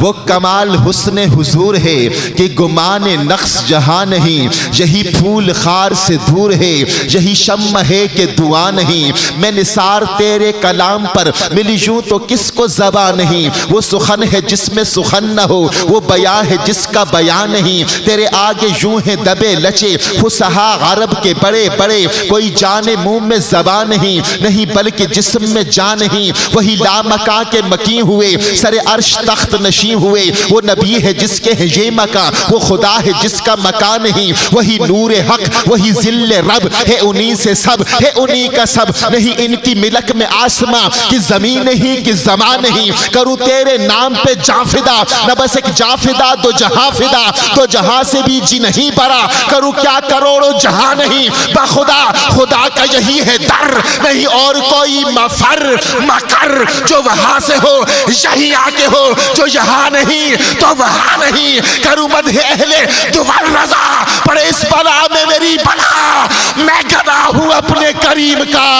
وہ کمال حسن حضور ہے کہ گمان نقص جہاں نہیں، یہی پھول خار سے دور ہے، یہی شمع ہے کہ دعا نہیں۔ میں نثار تیرے کلام پر ملی یوں تو کس کو زبان نہیں، وہ سخن ہے جس میں سخن نہ ہو، وہ بیان ہے جس کا بیان نہیں۔ تیرے آگے یوں ہیں دبے لچے فصحا عرب کے بڑے بڑے، کوئی جانے منہ میں زبان نہیں بلکہ جسم میں جان نہیں۔ وہی لامکاں کے مکیں ہوئے، سر عرش تخت نشین ہوئے، وہ نبی ہے جس کے ہے یہ مکان، وہ خدا ہے جس کا مکان نہیں۔ وہی نور حق، وہی ذل رب ہے، انہی سے سب ہے، انہی کا سب نہیں۔ ان کی ملک میں آسماں کی زمین نہیں کہ زمان نہیں۔ کروں تیرے نام پہ جاں فدا، نہ بس ایک جاں فدا دو جہاں فدا، تو جہاں سے بھی جی نہیں برا، کروں کیا کروڑوں جہاں نہیں۔ بخدا خدا کا یہی ہے در، نہیں اور کوئی مفر مکر، جو وہاں سے ہو یہی آگے ہو، جو یہاں نہیں تو وہاں نہیں۔ کروں مدح اہل دوبر رضا، پڑے اس بلا میں میری بلا، میں گدا ہوں اپنے کریم کا،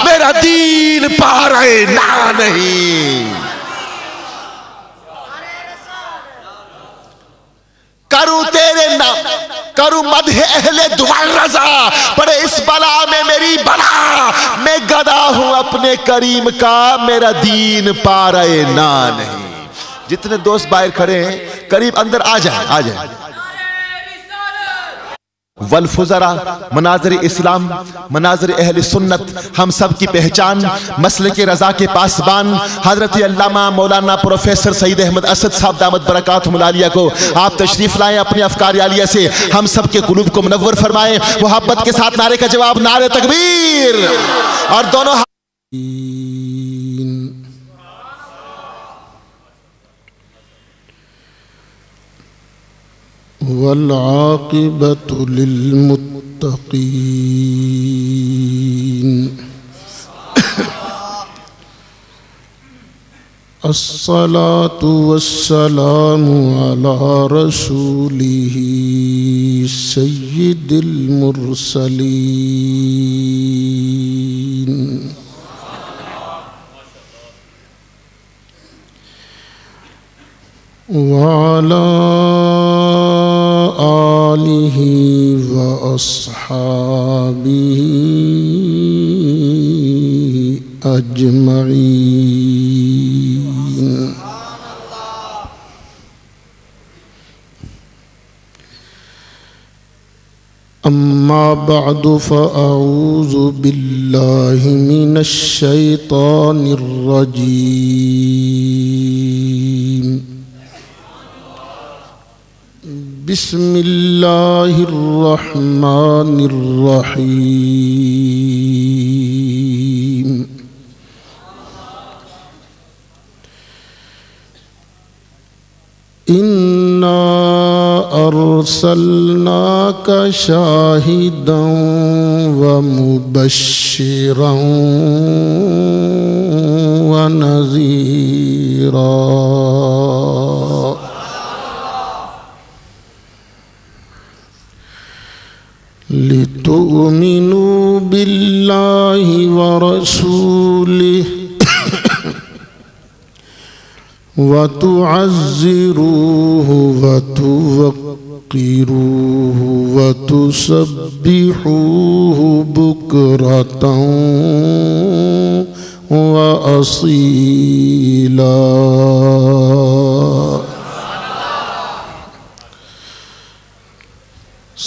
میرا دین پارے نہ نہیں۔ کروں تیرے نام، کروں مدح اہل دوبر رضا، پڑے اس بلا میں میری بلا، میں گدا ہوں اپنے کریم کا، میرا دین پارے نہ نہیں۔ جتنے دوست باہر کھڑے ہیں قریب اندر آ جائیں، آ جائیں۔ والفزرا، مناظر اسلام، مناظر اہل سنت، ہم سب کی پہچان، مسلک رضا کے پاسبان حضرت علامہ مولانا پروفیسر سعید احمد اسد صاحب دامت برکاتہم العالیہ کو آپ تشریف لائیں، اپنے افکار عالیہ سے ہم سب کے قلوب کو منور فرمائیں۔ محبت کے ساتھ نعرے کا جواب نعرے تکبیر، اور دونوں والعاقبۃ للمتقین۔ الصلاة والسلام على رسوله سید المرسلین وعلى آلہ وأصحابہ اجمعین۔ اما بعد فاعوذ باللہ من الشیطان الرجیم۔ بسم اللہ الرحمن الرحیم۔ انا ارسلناک شاہدا ومبشرا ونذیرا۔ لِتُؤْمِنُوا بِاللَّهِ وَرَسُولِهِ وَتُعَزِّرُوهُ وَتُوَقِّرُوهُ وَتُسَبِّحُوهُ بُكْرَةً وَأَصِيلًا۔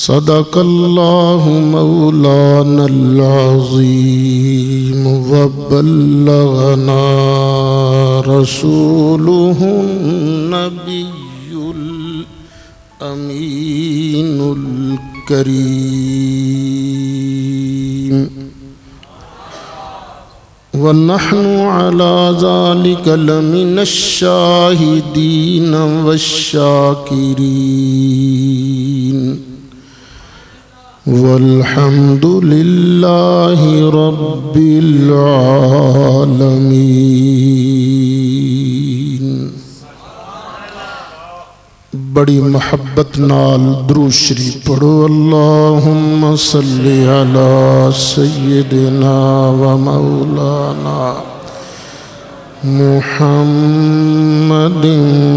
صدق اللہ مولانا العظیم وبلغنا رسولہ النبی الامین الکریم، ونحن على ذلك لمن الشاہدین والشاکرین، والحمد للہ رب العالمین۔ بڑی محبت نال درود شریف پڑھو۔ اللہم صلی علی سیدنا و مولانا محمد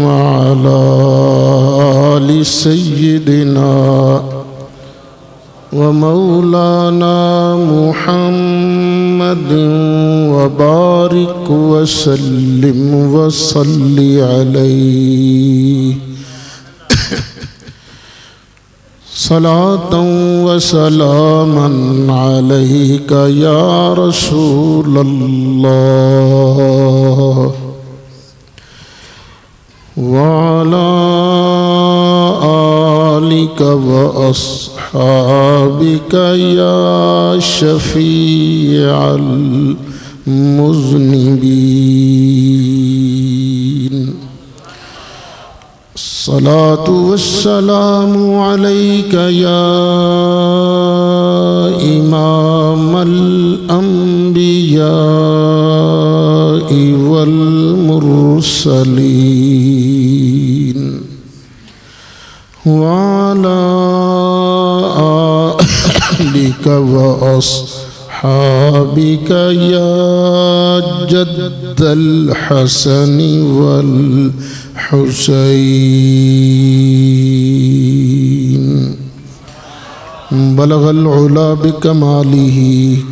وعلى آل سيدنا ومولانا محمد وبارك وسلم وصل عليه صلاة وسلاما عليك يا رسول الله وعلى آلك وأصحابك يا شفيع المذنبين الصلاة والسلام عليك يا إمام الأنبياء والمرسلين وعلى آلك وأصحابك يا جد الحسن والحسين بلغ العلا بكماله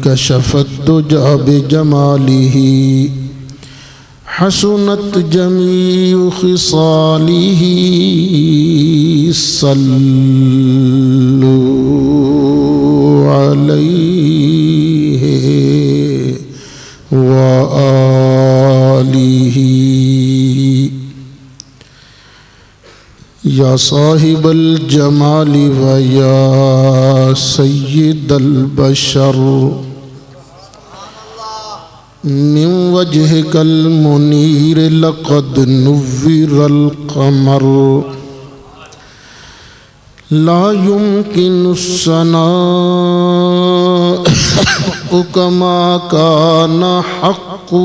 كشف الدجى بجماله حسنت جميع خصاله صلوا عليه وآله یا صاحب الجمال و یا سید البشر من وجهك المنیر لقد نور القمر لا يمكن الثناء كما كان حقه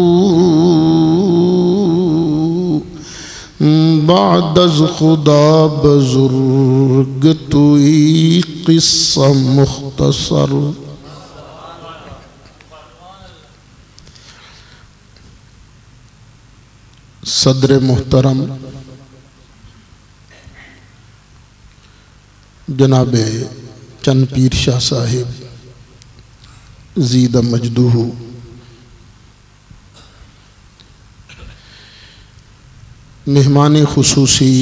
بعد از خدا بزرگ توی قصہ مختصر صدر محترم جناب چند پیر شاہ صاحب زید مجدہ مہمان خصوصی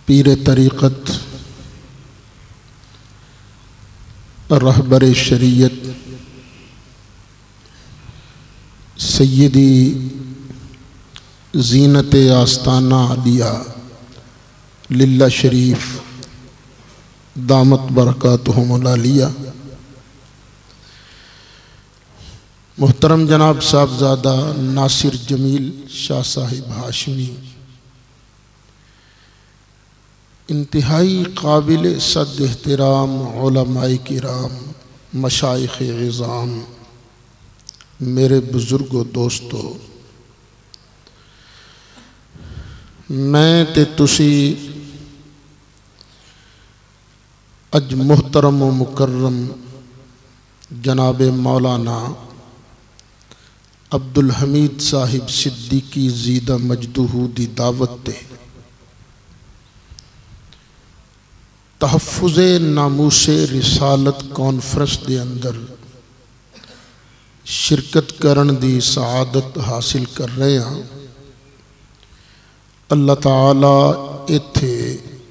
پیر طریقت رہبر شریعت سیدی زینت آستانہ عالیہ للہ شریف دامت برکاتہم العالیہ، محترم جناب صاحبزادہ ناصر جمیل شاہ صاحب ہاشمی، انتہائی قابل صد احترام علماء کرام، مشائخ عظام، میرے بزرگ و دوستو، میں تے تسی اج محترم و مکرم جناب مولانا عبدالحمید صاحب صدیقی زیدہ مجدہ دی دعوت تے تحفظ ناموس رسالت کانفرنس دے اندر شرکت کرن دی سعادت حاصل کر رہے ہیں۔ اللہ تعالیٰ ایتھے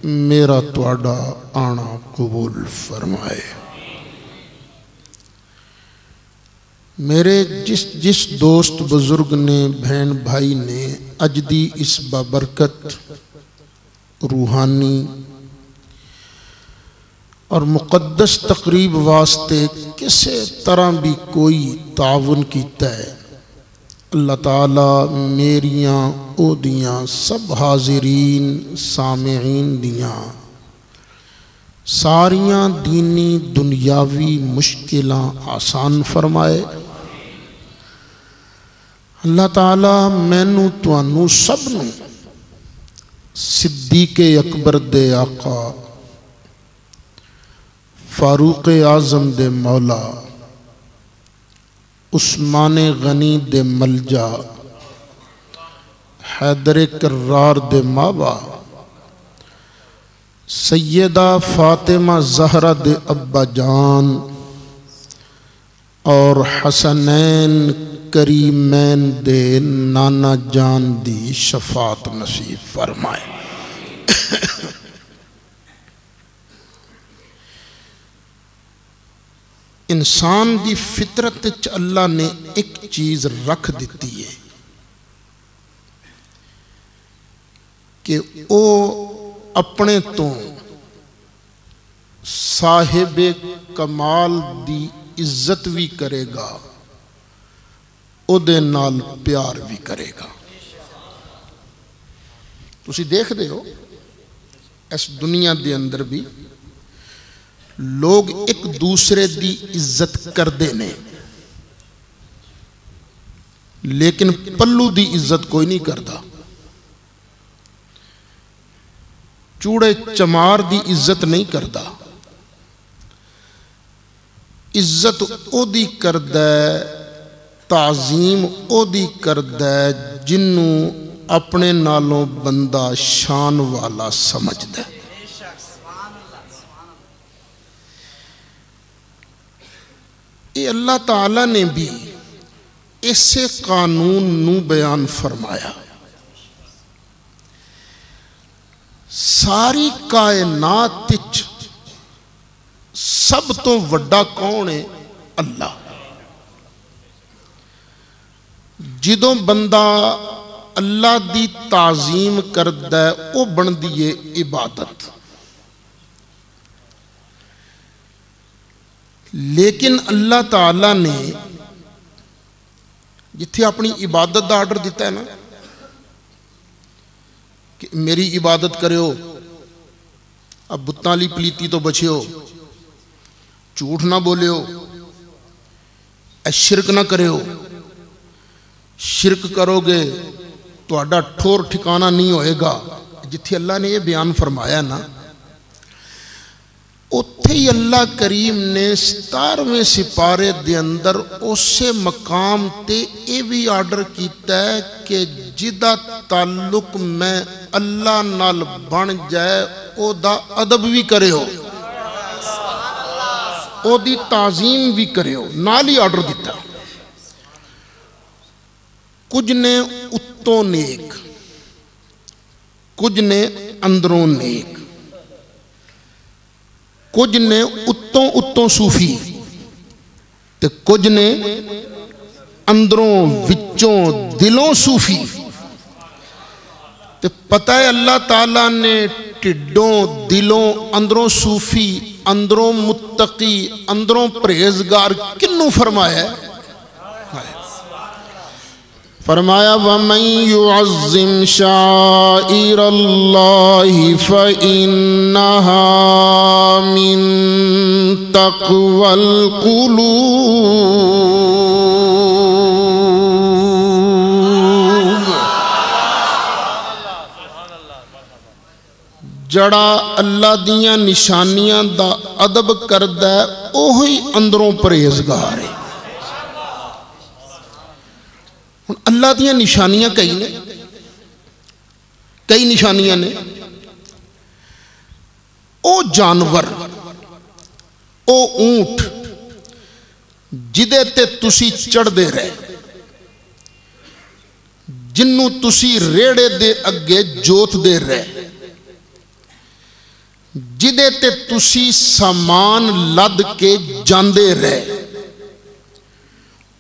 میرا تواڈا آنا قبول فرمائے۔ میرے جس دوست بزرگ نے، بہن بھائی نے اج دی اس بابرکت روحانی اور مقدس تقریب واسطے کسے طرح بھی کوئی تعاون کیتا ہے، اللہ تعالیٰ میریاں او دیاں سب حاضرین سامعین دیاں ساریاں دینی دنیاوی مشکلاں آسان فرمائے۔ اللہ تعالیٰ مینوں توانوں سب نوں صدیق اکبر دے آقا، فاروق اعظم دے مولا، عثمان غنی دے ملجا، حیدر کرار دے مابا، سیدہ فاطمہ زہرہ دے ابا جان اور حسنین کریمین دے نانا جان دی شفاعت نصیب فرمائے۔ انسان دی فطرت وچ اللہ نے ایک چیز رکھ دیتی ہے کہ او اپنے تو صاحب کمال دی عزت بھی کرے گا، او دے نال پیار بھی کرے گا۔ تسی دیکھ دے ہو اس دنیا دے اندر بھی لوگ ایک دوسرے دی عزت کر دینے، لیکن پلو دی عزت کوئی نہیں کردا۔ چوڑے چمار دی عزت نہیں کردا، عزت او دی کردہ، تعظیم او دی کردہ جنوں اپنے نالوں بندہ شان والا سمجھ دے۔ یہ اللہ تعالیٰ نے بھی اسے قانون نو بیان فرمایا۔ ساری کائنات وچ سب تو وڈا کون ہے؟ اللہ۔ جدوں بندہ اللہ دی تعظیم کردہ ہے او بن دیئے عبادت۔ لیکن اللہ تعالیٰ نے جتھے اپنی عبادت دا آرڈر دیتا ہے نا کہ میری عبادت کرو، اب بتاں لی پلیتی تو بچیو، جھوٹ نہ بولیو، شرک نہ کریو، شرک کرو گے تو اڈا ٹھور ٹھکانہ نہیں ہوئے گا۔ جتھے اللہ نے یہ بیان فرمایا نا، اتھے ہی اللہ کریم نے 17ویں سپارے دے اندر اسے مقام تے اے بھی آرڈر کیتا ہے کہ جدہ تعلق میں اللہ نال بن جائے او دا ادب بھی کرے ہو، او دی تعظیم بھی کرے ہو، نال ہی آرڈر دیتا۔ کچھ نے اتوں نیک، کچھ نے اندروں نیک، کچھ نے اتوں صوفی تے کچھ نے اندروں وچوں دلوں صوفی۔ تے پتہ ہے اللہ تعالیٰ نے ٹڈوں دلوں اندروں صوفی، اندروں متقی، اندروں پرہیزگار کنوں فرمایا ہے؟ فرمایا وَمَن يُعَظِّمْ شَعَائِرَ اللَّهِ فَإِنَّهَا مِن تَقْوَى الْقُلُوبِ۔ جڑا اللہ دیاں نشانیاں دا ادب کردہ ہے اوہی اندروں پرہیزگار ہے۔ اللہ دیاں نشانیاں کئی نشانیاں نے۔ او جانور، او اونٹ جدے تے تسی چڑھ دے رہے، جنوں تسی ریڑے دے اگے جوت دے رہے، جدے تے تسی سامان لد کے جاندے رہے،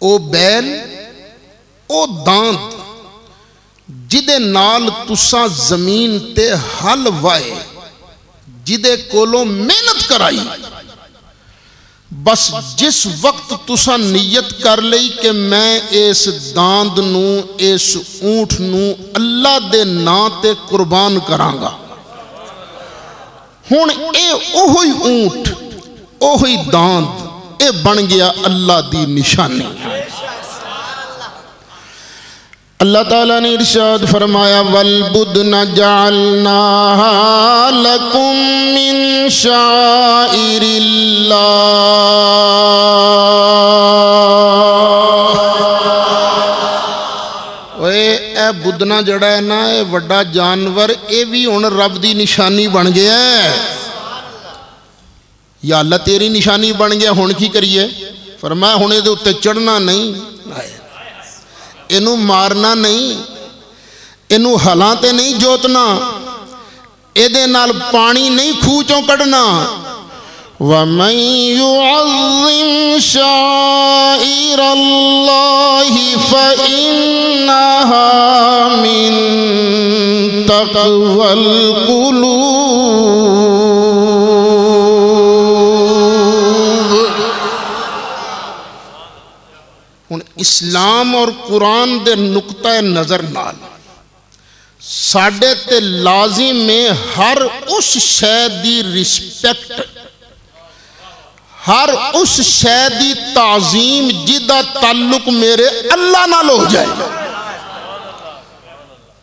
او بیل، او داند جدے نال تسا زمین تے حل وائے، جدے کولوں محنت کرائی، بس جس وقت تسا نیت کر لئی کہ میں اس داند نو، اس اونٹ نو اللہ دے نام تے قربان کرانگا، ہون اے اوہی اونٹ، اوہی داند، اے بن گیا اللہ دی نشانی۔ اللہ تعالیٰ نے ارشاد فرمایا وَالْبُدْنَ جَعَلْنَاهَا لَكُم مِّن شَعَائِرِ اللَّهِ اے بدنا جڑا ہے نا اے وڈا جانور اے بھی ہن رب دی نشانی بن گیا ہے یا اللہ تیری نشانی بن گیا ہن کی کریے فرمایا ہن دے اتے چڑھنا نہیں اینو مارنا نہیں اینو ہلاں تے نہیں جوتنا اے دے نال پانی نہیں کھوچوں کڑنا وَمَن يُعَظِّمْ شَعَائِرَ اللَّهِ فَإِنَّهَا مِن تَقْوَى الْقُلُوبِ ہن اسلام اور قرآن دے نقطہ نظر نال ساڑھے تے لازم میں ہر اس شے دی رسپیکٹ ہر اس شے دی تعظیم جدا تعلق میرے اللہ نال ہو جائے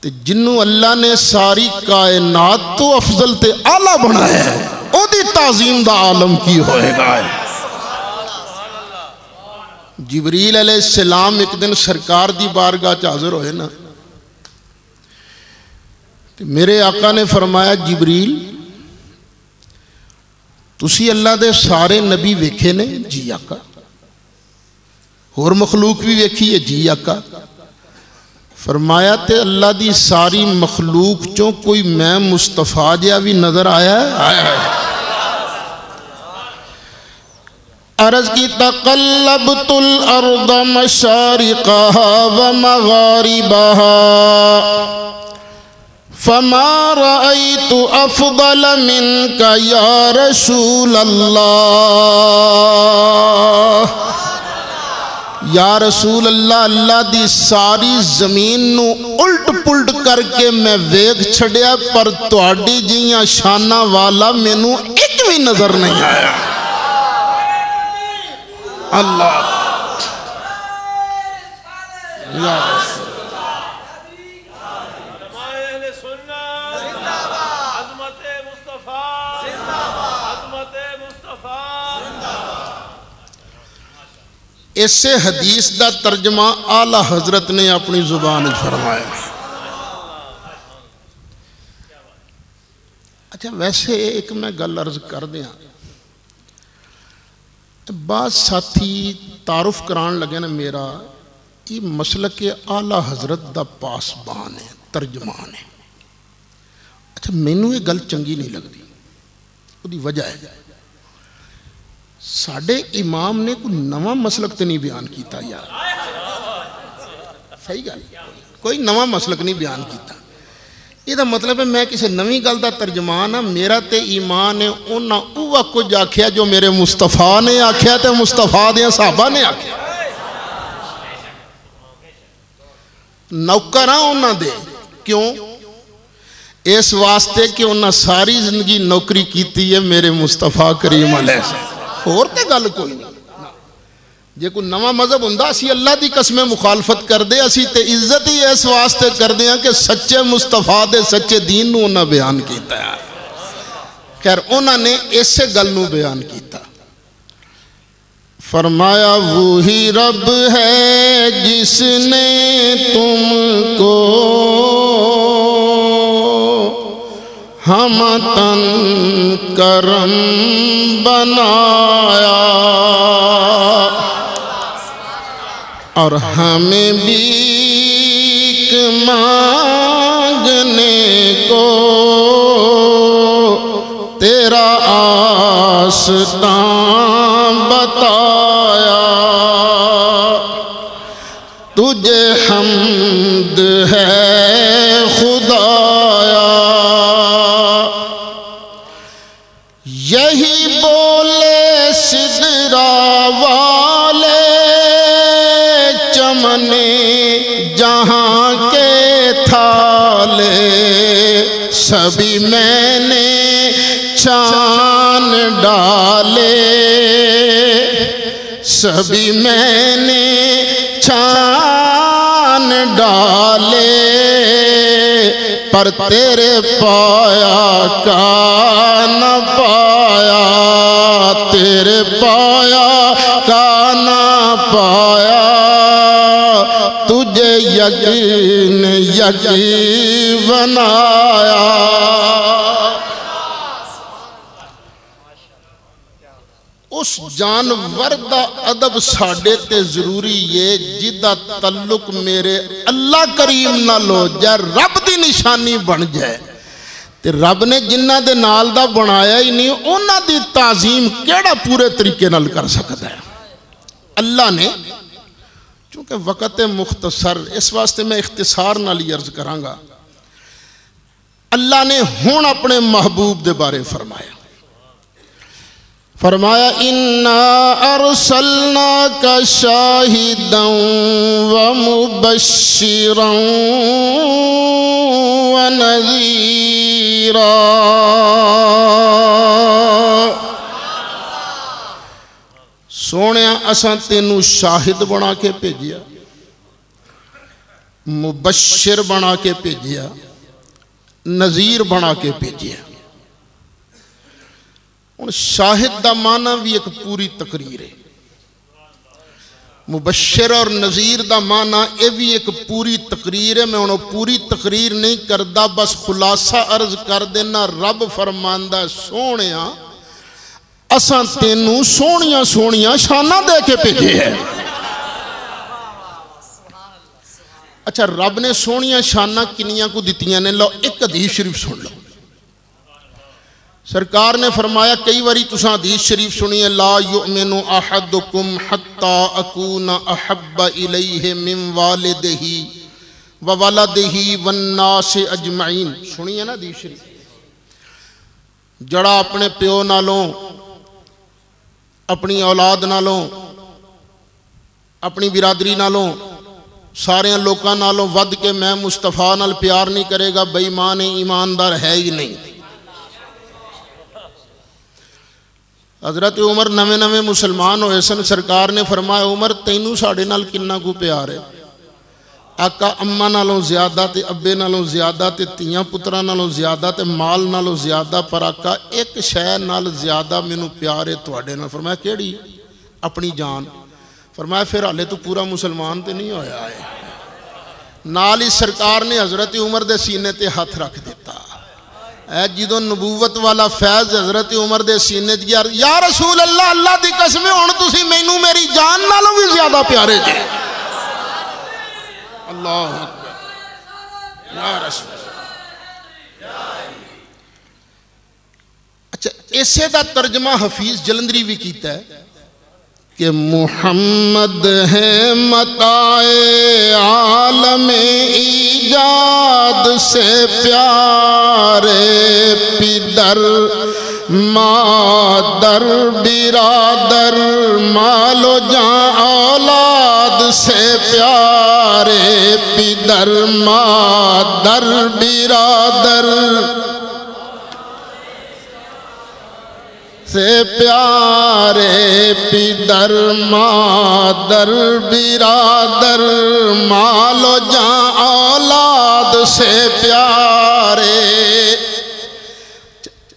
تے جنوں اللہ نے ساری کائنات تو افضل تے اعلیٰ بنایا ہے او دی تعظیم دا عالم کی ہوئے گا جبریل علیہ السلام ایک دن سرکار دی بارگاہ حاضر ہوئے نا میرے آقا نے فرمایا جبریل تسی اللہ دے سارے نبی ویکھے نے جی آقا اور مخلوق بھی ویکھی ہے جی آقا فرمایا تے اللہ دی ساری مخلوق چوں کوئی میں مصطفیٰ جیا بھی نظر آیا ہے عرض کی تقلبت الارض مشارقها ومغاربها فما رأيت أفضل منك يا رسول اللہ یا رسول اللہ اللہ دی ساری زمین نو الٹ پلٹ کر کے میں ویگ چھڑیا پر تواڈی جیاں شانہ والا میں نو ایک بھی نظر نہیں آیا اللہ یا رسول اسے حدیث دا ترجمہ اعلیٰ حضرت نے اپنی زبان فرمایا اچھا ویسے ایک میں گل عرض کر دیا بعض ساتھی تعارف کران لگے نا میرا یہ مسلک اعلیٰ حضرت دا پاسبان ہے ترجمان ہے اچھا مینوں یہ گل چنگی نہیں لگتی وہ دی وجہ ہے ساڑھے امام نے کوئی نواں مسلک تے نہیں بیان کیتا یار صحیح گل کوئی نواں مسلک نہیں بیان کیتا یہ دا مطلب ہے میں کسی نویں گل دا ترجمان ہاں میرا تے ایمان ہے انہاں اوہ کچھ آکھیا جو میرے مصطفیٰ نے آکھیا تے مصطفیٰ دے صحابہ نے آکھیا نوکراں انہاں دے کیوں اس واسطے کہ انہاں ساری زندگی نوکری کیتی ہے میرے مصطفیٰ کریم علیہ السلام اور تے گل کوئی نہیں جے کوئی نواں مذہب ہوندا اسی اللہ دی قسم مخالفت کر دے اسی تے عزت ہی اس واسطے کر دے کہ سچے مصطفیٰ دے سچے دین نو انہاں بیان کیتا ہے خیر انہاں نے اسے گل نو بیان کیتا فرمایا وہی رب ہے جس نے تم کو ہم تن کرم بنایا اور ہمیں بھیک مانگنے کو تیرا آستان بتایا تجھے حمد ہے خدایا یہی بولے سدرا والے چمنے جہاں کے تھالے سبھی میں نے چھان ڈالے سبھی میں نے چھان ڈالے پر تیرے پایا کا نہ پایا تیرے پایا کا نہ پایا تجھے یقین یقین بنایا. اس جانور دا ادب ساڈے تے ضروری ہے جدا تعلق میرے اللہ کریم نال ہو جائے, رب دی نشانی بن جائے. تے رب نے جنہ دے نال دا بنایا ہی نہیں, انہاں دی تعظیم کیڑا پورے طریقے نال کر سکتا ہے. اللہ نے, چونکہ وقت مختصر اس واسطے میں اختصار نال ہی عرض کراں گا, اللہ نے ہن اپنے محبوب دے بارے فرمایا. فرمایا اِنَّا أَرْسَلْنَاكَ شَاهِدًا وَمُبَشِّرًا وَنَذِيرًا. سونے اساں تینوں شاہد بنا کے بھیجیا, مبشر بنا کے بھیجیا, نذیر بنا کے بھیجیا. اور شاہد دا معنی بھی ایک پوری تقریر ہے, مبشر اور نذیر دا معنی یہ بھی ایک پوری تقریر ہے. میں انہوں پوری تقریر نہیں کردا, بس خلاصہ عرض کر دینا. رب فرماندا سونیاں اساں تینوں سونیاں سونیاں شاناں دے کے بھیجے ہے. اچھا, رب نے سونیاں شاناں کنیاں کو دتیاں نے؟ لو ایک حدیث شریف سن لو. سرکار نے فرمایا, کئی واری تساں حدیث شریف سنیے, لا یؤمن احدکم حتی اکون احب الیہ من والدہ وولدہ والناس اجمعین. سنیے نا حدیث شریف, جڑا اپنے پیو نالوں, اپنی اولاد نالوں, اپنی برادری نالوں, سارے لوکاں نالوں ود کے میں مصطفیٰ نال پیار نہیں کرے گا, بے ایمان ایماندار ہے ہی نہیں. حضرت عمر نویں نویں مسلمان ہوئے سن. سرکار نے فرمایا, عمر تینوں ساڑے نال کننا کو پیار ہے؟ آقا اماں نالوں زیادہ تے ابے نالوں زیادہ تے تیاں پتراں نالوں زیادہ تے مال نالوں زیادہ, پر آقا ایک شے نال زیادہ مینوں پیار ہے تواڈے نال. فرمایا کیڑی؟ اپنی جان. فرمایا پھر حالے تو پورا مسلمان تے نہیں ہویا ہے. نال ہی سرکار نے حضرت عمر دے سینے تے ہاتھ رکھ دیتا. اے جدوں نبوت والا فیض حضرت عمر دے سینے تے, یا رسول اللہ, اللہ دی قسم ہن تسی مینوں میری جان نالوں بھی زیادہ پیارے جے. اللہ اکبر, یا رسول. اچھا, اسے دا ترجمہ حفیظ جلندری بھی کیتا ہے کہ محمد ہے متاع عالم ایجاد سے پیارے, پدر مادر برادر مال و جان اولاد سے پیارے, پدر مادر برادر سے پیارے, پدر مادر برادر مال و جان اولاد سے پیارے.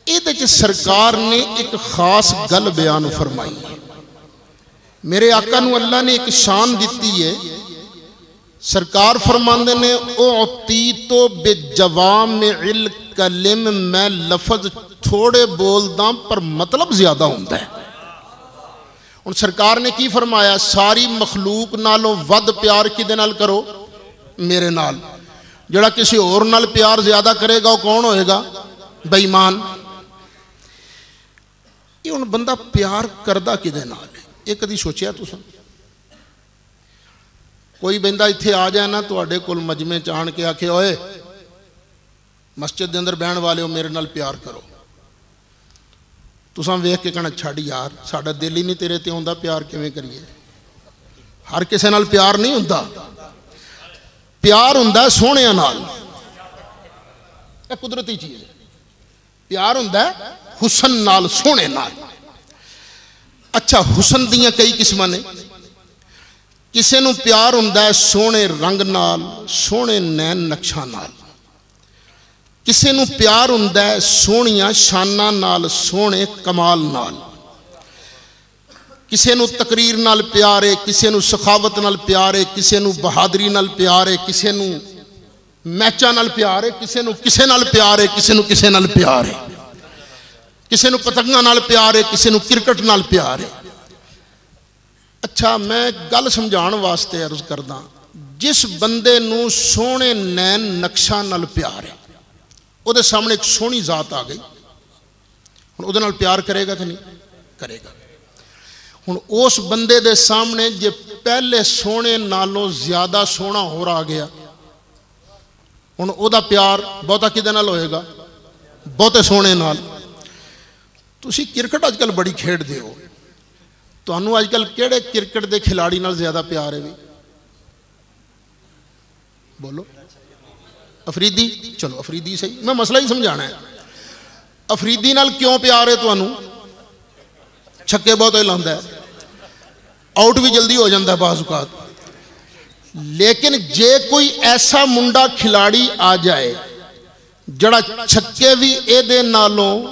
یہ سرکار نے ایک خاص گل بیان فرمائی. میرے آقا نو اللہ نے ایک شان دیتی ہے. سرکار فرماندے نے, اعطیتو بجوامع الکلم, میں لفظ تھوڑے بولداں پر مطلب زیادہ ہوندہ ہے. اور سرکار نے کی فرمایا, ساری مخلوق نالوں ود پیار کی دے نال کرو میرے نال. جڑا کسی اور نال پیار زیادہ کرے گا وہ کون ہوئے گا؟ بے ایمان. یہ ان بندہ پیار کردہ کی دے نال ہے. یہ کدی سوچیا تو سن؟ کوئی بندہ اتھے آ جائے نا تواڈے کول مجمع چان کے آکھے, اوئے مسجد دے اندر بہن والے ہو, میرے نال پیار کرو. تساں ویکھ کے کہنا, چھڑ یار, ساڈا دل ہی نہیں تیرے تے ہوندا, پیار کیویں کریے؟ ہر کسے نال پیار نہیں ہوندا. پیار ہوندا ہے سونیاں نال, یہ قدرتی چیز ہے. پیار ہوندا ہے حسن نال, سونے نال. اچھا, حسن دیاں کئی قسماں نے. کسے نو پیار ہوندا ہے سونے رنگ نال, سونے نین نقشاں نال. کسے نو پیار ہوندا ہے سونیاں شاناں نال, سونے کمال نال. کسے نو تقریر نال پیار ہے، کسے نو سخاوت نال پیار ہے، کسے نو بہادری نال پیار ہے، کسے نو میچاں نال پیار ہے، کسے نو کسے نال پیار ہے، کسے نو کسے نال پیار ہے، کسے نو پتنگاں نال پیار ہے، کسے نو کرکٹ نال پیار ہے۔ اچھا میں گل سمجھان واسطے عرض کردا، جس بندے نو سونے نین نقشہ نال پیار ہے، او دے سامنے ایک سونی ذات آ گئی، ہن او دے نال پیار کرے گا کہ نہیں کرے گا؟ ہن اس بندے دے سامنے جے پہلے سونے نالوں زیادہ سونا ہو رہا گیا، ہن او دا پیار بہتا کدے نال ہوئے گا؟ بہتے سونے نال۔ تسی کرکٹ اج کل بڑی کھیڈ دے ہو، تانوں اج کل کیڑے کرکٹ دے کھلاڑی نال زیادہ پیار ہے بھی؟ بولو۔ افریدی؟ چلو افریدی صحیح، میں مسئلہ ہی سمجھانا ہے۔ افریدی نال کیوں پیار ہے تانوں؟ چھکے بہت لاندہ ہے، آؤٹ بھی جلدی ہو جاندہ ہے بعض اوقات۔ لیکن جے کوئی ایسا منڈا کھلاڑی آ جائے جڑا چھکے بھی اے دے نالوں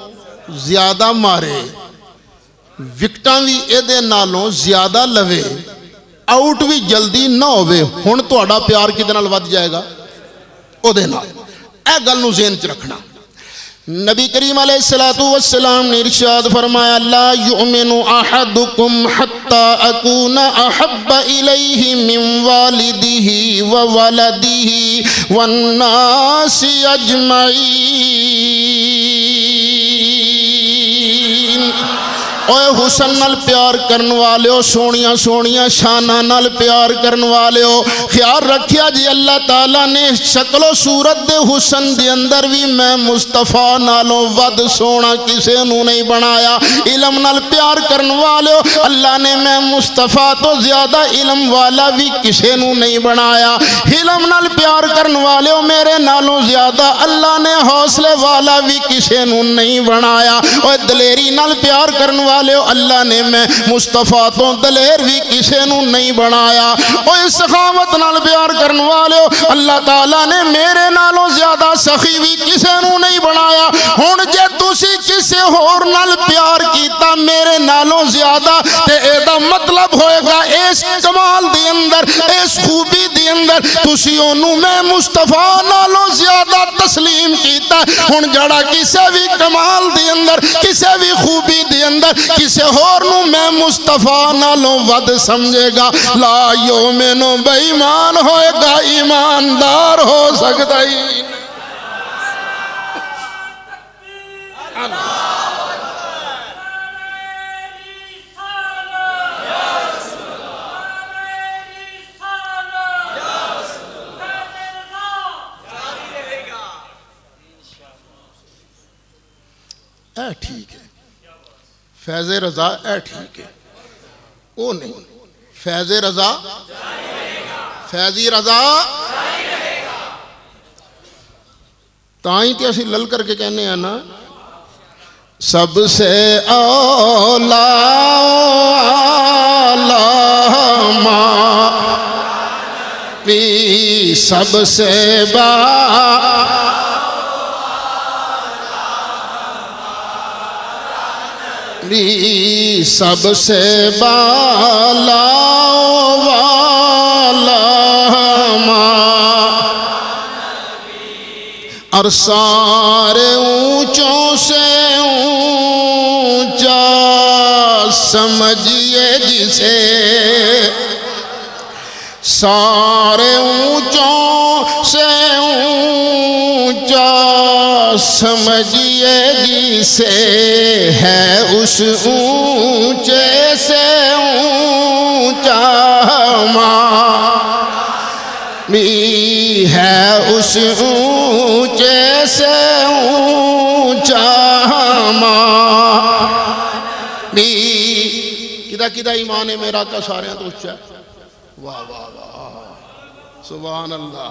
زیادہ مارے، وکٹاں بھی اے دے نالوں زیادہ لوے، آؤٹ بھی جلدی نہ ہوئے، ہن تہاڈا پیار کدے نال ود جائے گا؟ او دے نال۔ اے گل نو ذہن چ رکھنا۔ نبی کریم علیہ السلام نے ارشاد فرمایا، لا یؤمن احدکم حتی اکون احب الیہ من والدہ وولدہ والناس اجمعین۔ اوے حسن نال پیار کرن والیو، سونیاں سونیاں شاناں نال پیار کرن والیو، خیال رکھیا جی اللہ تعالیٰ نے شکل و صورت دے حسن دے اندر بھی میں مصطفیٰ نالوں ود سونا کسے نو نہیں بنایا۔ علم نال پیار کرن والیو، اللہ نے میں مصطفیٰ تو زیادہ علم والا بھی کسے نو نہیں بنایا۔ علم نال پیار کرن والیو، میرے نالوں زیادہ اللہ نے حوصلے والا بھی کسے نو نہیں بنایا۔ اوے دلیری نال پیار کرن والیو، اللہ نے میں مصطفیٰ تو دلیر بھی کسے نو نہیں بنایا۔ اوہ سخاوت نال پیار کرن والیو، اللہ تعالیٰ نے میرے نالوں زیادہ سخی بھی کسے نو نہیں بنایا۔ ہن جے تسی کسے ہور نال پیار کیتا میرے نالوں زیادہ، تے اے دا مطلب ہوئے گا اس کمال دی اندر، اس خوبی دی اندر تسی اونوں میں مصطفیٰ نالوں زیادہ تسلیم کیتا۔ ہن جڑا کسے بھی کمال دی اندر، کسے بھی خوبی دی اندر کسے ہور نو میں مصطفیٰ نالوں ود سمجھے گا، لا یومنو بے ایمان ہوئے گا، ایماندار ہو سکتا ہی۔ اے ٹھیک ہے، فیض رضا اے ٹھیک ہے، او نہیں، فیض رضا، فیضی رضا تائیں تے اسی لل کر کے کہنے ہیں نا، سب سے اولا بھی سب سے بھی سب سے بالا والا اور سارے اونچوں سے اونچا سمجھئے جسے، سارے اونچوں سے اونچا سمجھئے جسے، ہے اس اونچے سے اونچا بھی ہے، اس اونچے سے اونچا بھی۔ کدھا کدھا ایمان ہے میرا کا سارے تو اونچا ہے، واہ واہ واہ سبحان اللہ۔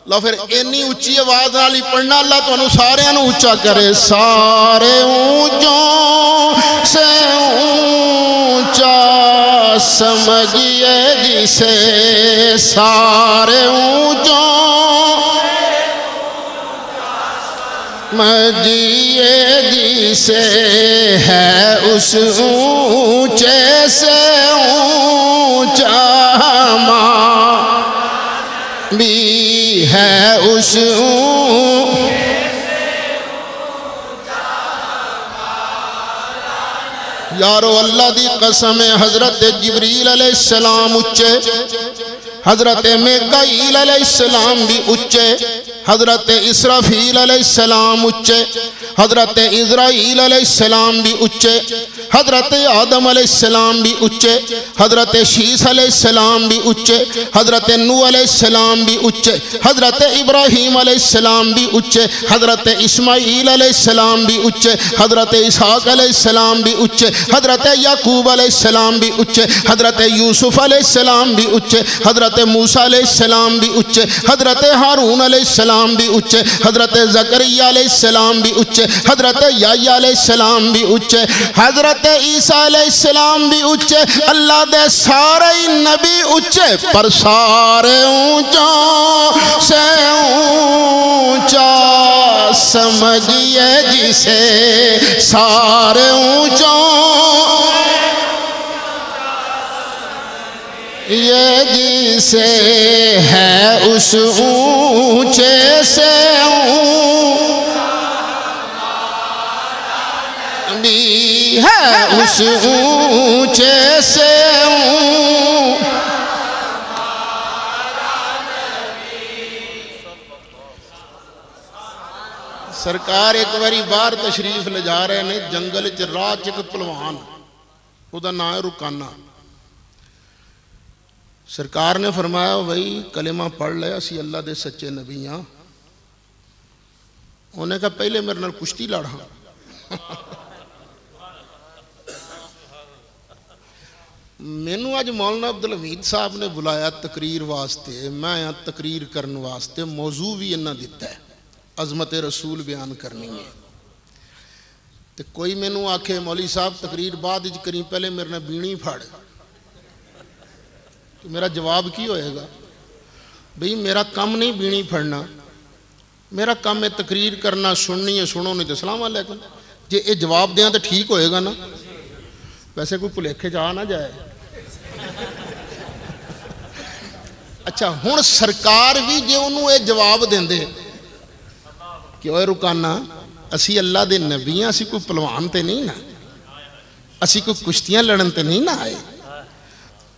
لو پھر اینی اونچی آواز والی پڑھنا، اللہ تو انہوں سارے انہوں اونچا کرے، سارے اونچوں سے اونچا سمجھئے جسے، سارے اونچوں مجیے جسے ہے اس اونچے سے اونچا ماں بھی ہے اس یارو اللہ دی قسم حضرت جبریل علیہ السلام اچھے حضرت میکائیل علیہ السلام بھی اچھے حضرت اسرافیل علیہ السلام اچھے حضرت عزرائیل علیہ السلام بھی اچھے حضرت آدم علیہ السلام بھی اچھے حضرت شیس علیہ السلام بھی اچھے حضرت نوح علیہ السلام بھی اچھے حضرت ابراہیم علیہ السلام بھی اچھے حضرت اسماعیل علیہ السلام بھی اچھے حضرت اسحاق علیہ السلام بھی اچھے حضرت یعقوب علیہ السلام بھی اچھے حضرت یوسف علیہ السلام بھی اچھے حضرت موسیٰ علیہ السلام بھی اچھے حضرت ہارون علیہ السلام بھی اچھے حضرت زکریا علیہ السلام بھی اچھے حضرت یحییٰ علیہ السلام بھی اچھے حضرت عیسیٰ علیہ السلام بھی اچھے اللہ دے سارے نبی اچھے پر سارے اونچوں سے اونچا سمجھئے جسے سارے اونچوں یہ جسے ہے اس اونچے سے بھی ہے اس اونچے سے سرکار ایک باری باہر تشریف لے جا رہے ہیں جنگل چ راہ چ ایک پہلوان وہ دا نام ہے رکانہ سرکار نے فرمایا بھائی کلمہ پڑھ لے اسی اللہ دے سچے نبی ہاں انہوں نے کہا پہلے میرے نال کشتی لڑا مینوں آج مولانا عبدالحمید صاحب نے بلایا تقریر واسطے میں یہاں تقریر کرن واسطے موضوع بھی انہاں دیتا ہے عظمت رسول بیان کرنی ہے تو کوئی مینوں آکھے مولوی صاحب تقریر بعد اج کریں پہلے میرے نے بینی پھاڑ تو میرا جواب کی ہوئے گا بھئی میرا کام نہیں بینی پھڑنا میرا کام ہے تقریر کرنا سننی ہے سنو نہیں تو السلام علیکم جی یہ جواب دیاں تو ٹھیک ہوئے گا نا ویسے کوئی پلیکھے جا نہ جائے اچھا ہون سرکار بھی جے انہوں یہ جواب دیں دے کہ اوہ رکانہ اسی اللہ دے نبیاں اسی کوئی پلوان تے نہیں نا اسی کوئی کشتیاں لڑن تے نہیں نا آئے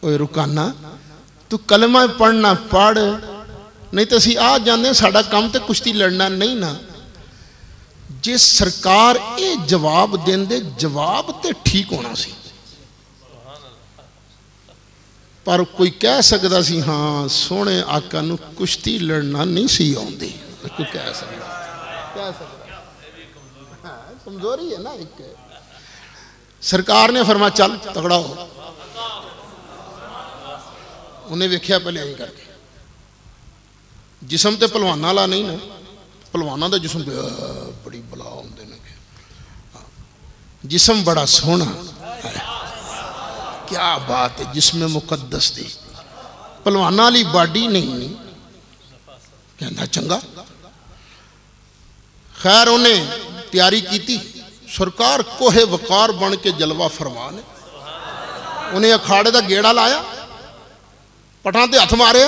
اوہ رکانہ تو کلمہ پڑھنا پڑھ نہیں تو اسی آج جاندے ساڑھا کام تے کشتی لڑنا نہیں نا جے سرکار اے جواب دیں دے جواب تے ٹھیک ہونا سی پر کوئی کہہ سکتا سی ہاں سونے آقا نو کشتی لڑنا نہیں سی ہوندی کوئی کہہ سکتا کمزوری ہے نا ایک سرکار نے فرمایا چل تگڑا ہو انہیں ویکھیا پہلے آئی کر کے جسم تے پلوانا لا نہیں نا پلوانا دا جسم تے بڑی بلا ہوندے نے جسم بڑا سونا کیا بات ہے جسم مقدس دی پلوانا لی باڈی نہیں کہنا چنگا خیر انہیں تیاری کی تھی سرکار کوہ وقار بن کے جلوہ فرمانے انہیں اکھاڑے دا گیڑا لایا پٹھان تے ہاتھ مارے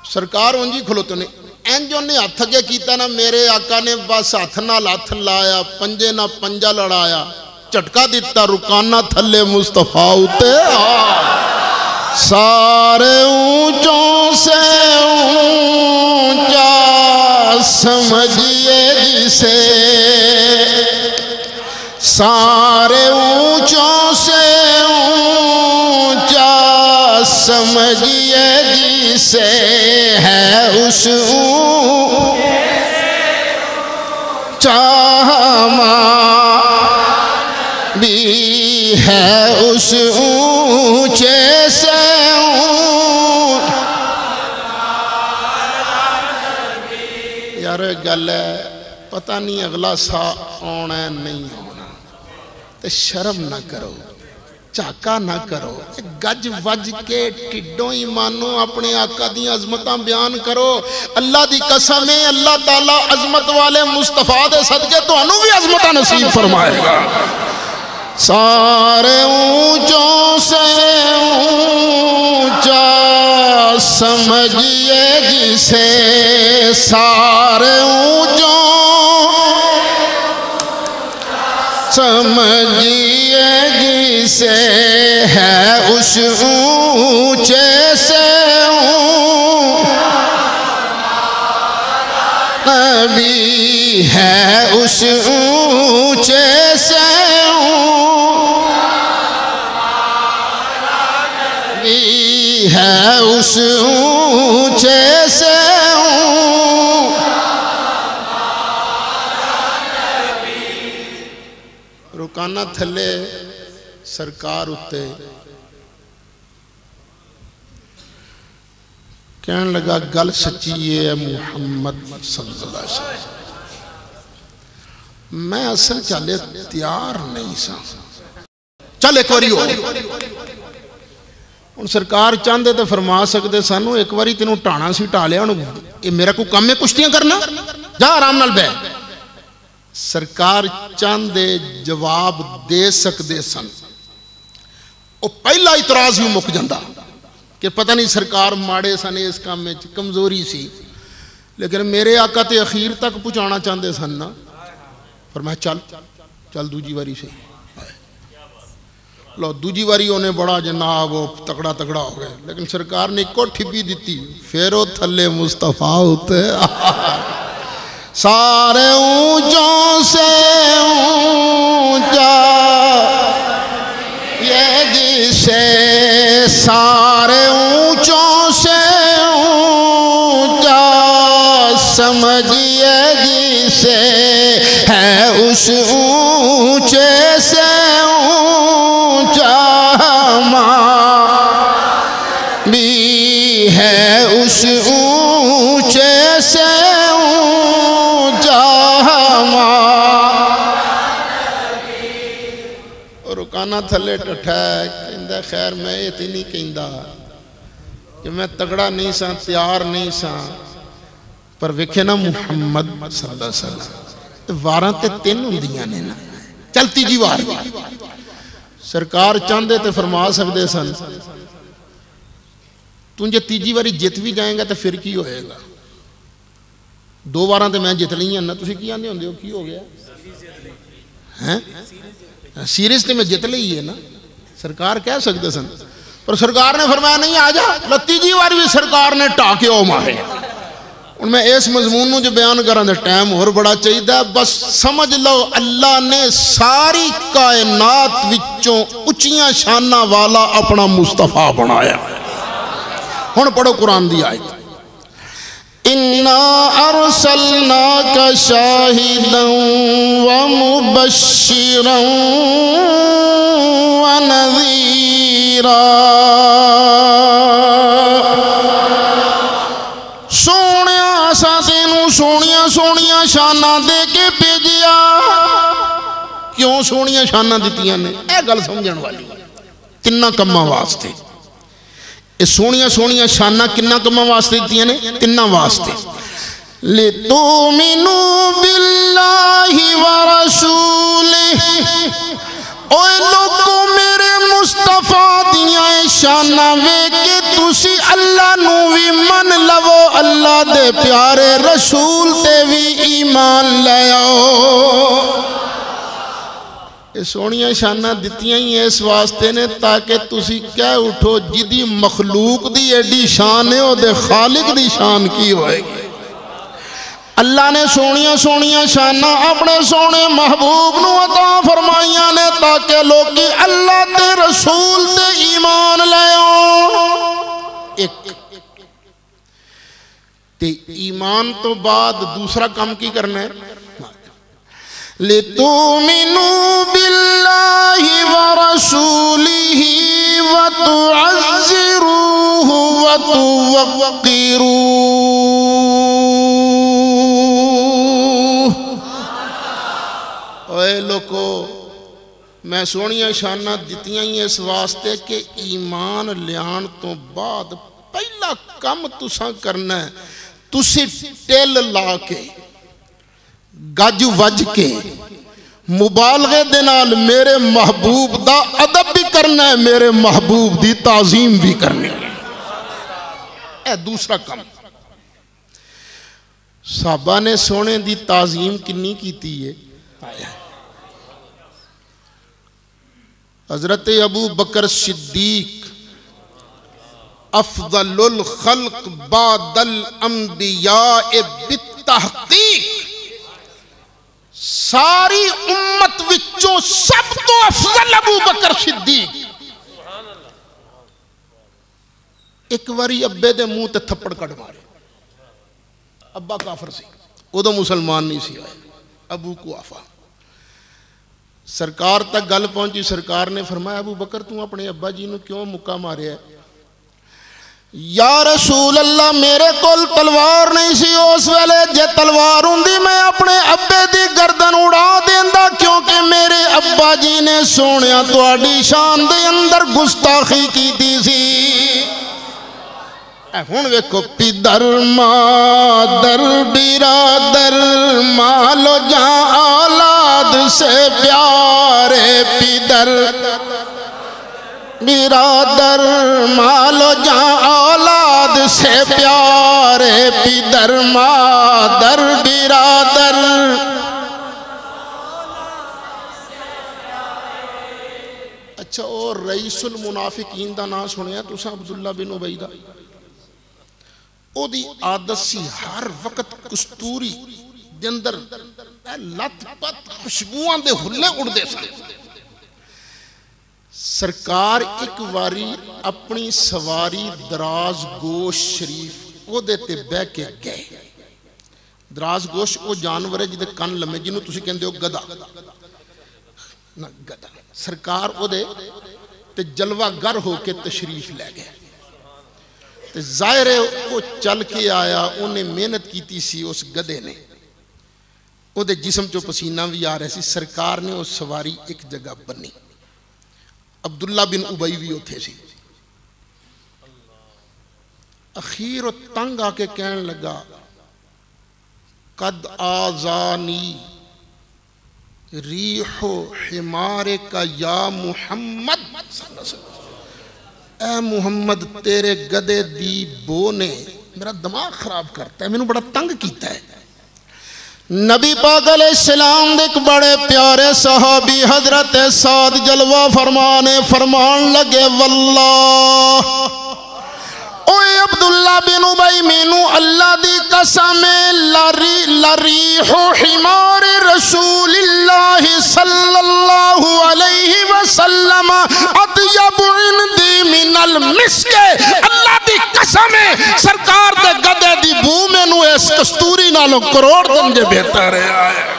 سرکار انجی کھلوتے نے انجو نے ہاتھ کے کیتا نا میرے آقا نے بس ہاتھ نہ لاتھ لایا پنجے نہ پنجا لڑایا چٹکا دیتا رکانہ تھلے مصطفیٰ ہوتے سارے اونچوں سے اونچا سمجھئے جسے سارے اونچوں سے اونچا سمجھئے جسے ہے اس اونچا ماں بھی ہے اس اونچے سے یار گل ہے پتہ نہیں اگلا سا آنا نہیں آنا تو شرم نہ کرو چاکا نہ کرو گج وج کے ٹڈوں ایمانوں اپنے آقا دی عظمتاں بیان کرو اللہ دی قسم ہے اللہ تعالیٰ عظمت والے مصطفیٰ دے صدقے تو انہوں بھی عظمتاں نصیب فرمائے گا سارے اونچوں سے اونچا سمجھئے جسے سارے اونچوں سمجھئے جسے ہے اس اونچے سے نبی ہے اس اونچے سے نبی ہے اس اونچے سے رکانہ تھلے سرکار اتے کہنے لگا گل سچی ہے محمد صلی اللہ علیہ وسلم میں اصل چلے تیار نہیں سا چل ایک واری ہو ان سرکار چاندے تے فرما سکتے سانو ایک واری تینوں ٹانا سی ٹالیا یہ میرا کو کام ہے کشتیاں کرنا جا آرام نال بے سرکار چاندے جواب دے سکتے سن وہ پہلا اعتراض بھی مک جاندہ کہ پتہ نہیں سرکار ماڑے سن اس کام میں کمزوری سی لیکن میرے آقا تے اخیر تک پہنچانا چاندے سن نا فرمایا چل دوجی واری سے لو دوجی واری ہونے بڑا جناب وہ تکڑا ہو گئے لیکن سرکار نے کو ٹھپی دیتی پھیرو تھلے مصطفیٰ ہوتے سارے اونچوں سے اونچا یہ جسے سارے اونچوں سے اونچا سمجھئے جسے ہے اس اونچے سے اونچا ماں بھی ہے اس اونچے سے رکانا تھلے ٹھٹھا ہے کہندہ خیر میں یہ تھی نہیں کہندہ کہ میں تگڑا نہیں سا تیار نہیں سا پر وکھے نا محمد صلی اللہ علیہ وسلم واراں تے تین ہندیاں نے نا چلتی جی وار سرکار چاندے تے فرما سکتے سن تجھے تیجی واری جت بھی جائیں گا تو پھر کی ہوئے گا دو واراں تے میں جت لئی ہیں نا تسی کی آندے ہوندے ہو کی ہو گیا سیریز تے میں جت لئی ہے نا سرکار کہہ سکتے سن پر سرکار نے فرمایا نہیں آجا لتیجی واری بھی سرکار نے ٹاکے ہو مارے ان میں اس مضمون جو بیان کرنے دے ٹائم اور بڑا چاہیے دا بس سمجھ لو اللہ نے ساری کائنات وچوں اچیاں شانہ والا اپنا مصطفیٰ بنایا ہن پڑھو قرآن دی آیت اِنَّا أَرْسَلْنَاكَ شَاهِدًا وَمُبَشِّرًا وَنَذِيرًا سونیا سا تینوں سونیا شانہ دے کے بھیجیا کیوں سونیا شانہ دیتیاں نے اے گل سمجھن والی تنہ کماں واسطے سونیا شانہ کنہ کماں واسطے دیتیاں نے تنہ واسطے لِتُؤْمِنُوا بِاللَّهِ وَرَسُولِهِ اوے لوگوں میرے مصطفیٰ دیاں شانہ وے کہ تسی اللہ نو بھی من لو اللہ دے پیارے رسول تے بھی ایمان لے آؤ سونیاں شانہ دیتیاں ہی اس واسطے نے تاکہ تسی کہہ اٹھو جدی مخلوق دی ایڈی شان ہے او دے خالق دی شان کی ہوئے گی اللہ نے سونیاں شانہ اپنے سونے محبوب نو عطا فرمائیاں نے تاکہ لوگ کی اللہ تے رسول تے ایمان لے ایک تے ایمان تو بعد دوسرا کام کی کرنا ہے لِتُؤْمِنُوا بِاللَّهِ وَرَسُولِهِ وَتُعَزِّرُوهُ وَتُوَقِّرُوهُ اے لوگو میں سونیاں شانہ دتیاں ہی اس واسطے کہ ایمان لیان تو بعد پہلا کم تساں کرنا ہے تسی ٹیل لا کے گج وج کے مبالغے دے نال میرے محبوب دا ادب بھی کرنا ہے، میرے محبوب دی تعظیم بھی کرنی ہے، اے دوسرا کم۔ صحابہ نے سونے دی تعظیم کنی کیتی ہے؟ حضرت ابو بکر صدیق افضل الخلق بعد الانبیاء بالتحقیق، ساری امت وچوں سب تو افضل ابو بکر صدیق۔ ایک واری ابے دے منہ تے تھپڑ کٹ مارے، ابا کافر سی، ادو مسلمان نہیں سی آئے، ابو کو آفا۔ سرکار تک گل پہنچی، سرکار نے فرمایا ابو بکر تم اپنے ابا جی نو کیوں مکہ مارے ہے؟ یا رسول اللہ میرے کول تلوار نہیں سی اس ویلے، جے تلوار ہوندی میں اپنے ابے دی گردن اڑا دیندا، کیونکہ میرے ابا جی نے سونیا تواڈی شان دے اندر گستاخی کیتی سی۔ ہن ویکھو پدر مادر برادر مالو جاں اولاد سے پیارے، پدر برادر مالو جاں اولاد سے پیارے، پدر مادر برادر۔ اچھا اور رئیس المنافقین دا نام سنیا تساں عبداللہ بن ابی دا؟ او دی عادت سی ہر وقت کستوری دے اندر لت پت خوشبوان دے ہلے اڑ دے سن۔ سرکار ایک واری اپنی سواری دراز گوش شریف او دیتے بے کے گئے۔ دراز گوش او جانور ہے جدے کن لمے جنہوں تسی کہندے ہو گدا، نہ گدا۔ سرکار او دے تے جلوہ گر ہو کے تشریف لے گئے، تے ظاہر ہے وہ چل کے آیا، انہیں محنت کیتی سی اس گدے نے، وہ دے جسم چو پسینہ بھی آ رہے سی۔ سرکار نے اس سواری ایک جگہ بنی، عبداللہ بن ابی بھی اتھے سی۔ اخیر تنگ آ کے کہنے لگا قد آزانی ریح حمار کا یا محمد، اے محمد تیرے گدے دی بو نے میرا دماغ خراب کرتا ہے، میں نے بڑا تنگ کیتا ہے۔ نبی پاک علیہ السلام ایک بڑے پیارے صحابی حضرت سعد جلوہ فرمان لگے واللہ اوے عبداللہ بن ابی مینو اللہ دی قسم لریح حمار رسول اللہ صلی اللہ علیہ وسلم اطیب عندی من المسک، اللہ دی قسم سرکار دے گدے دی بو مینو اس کستوری نالوں کروڑ درجے بہتر ہے۔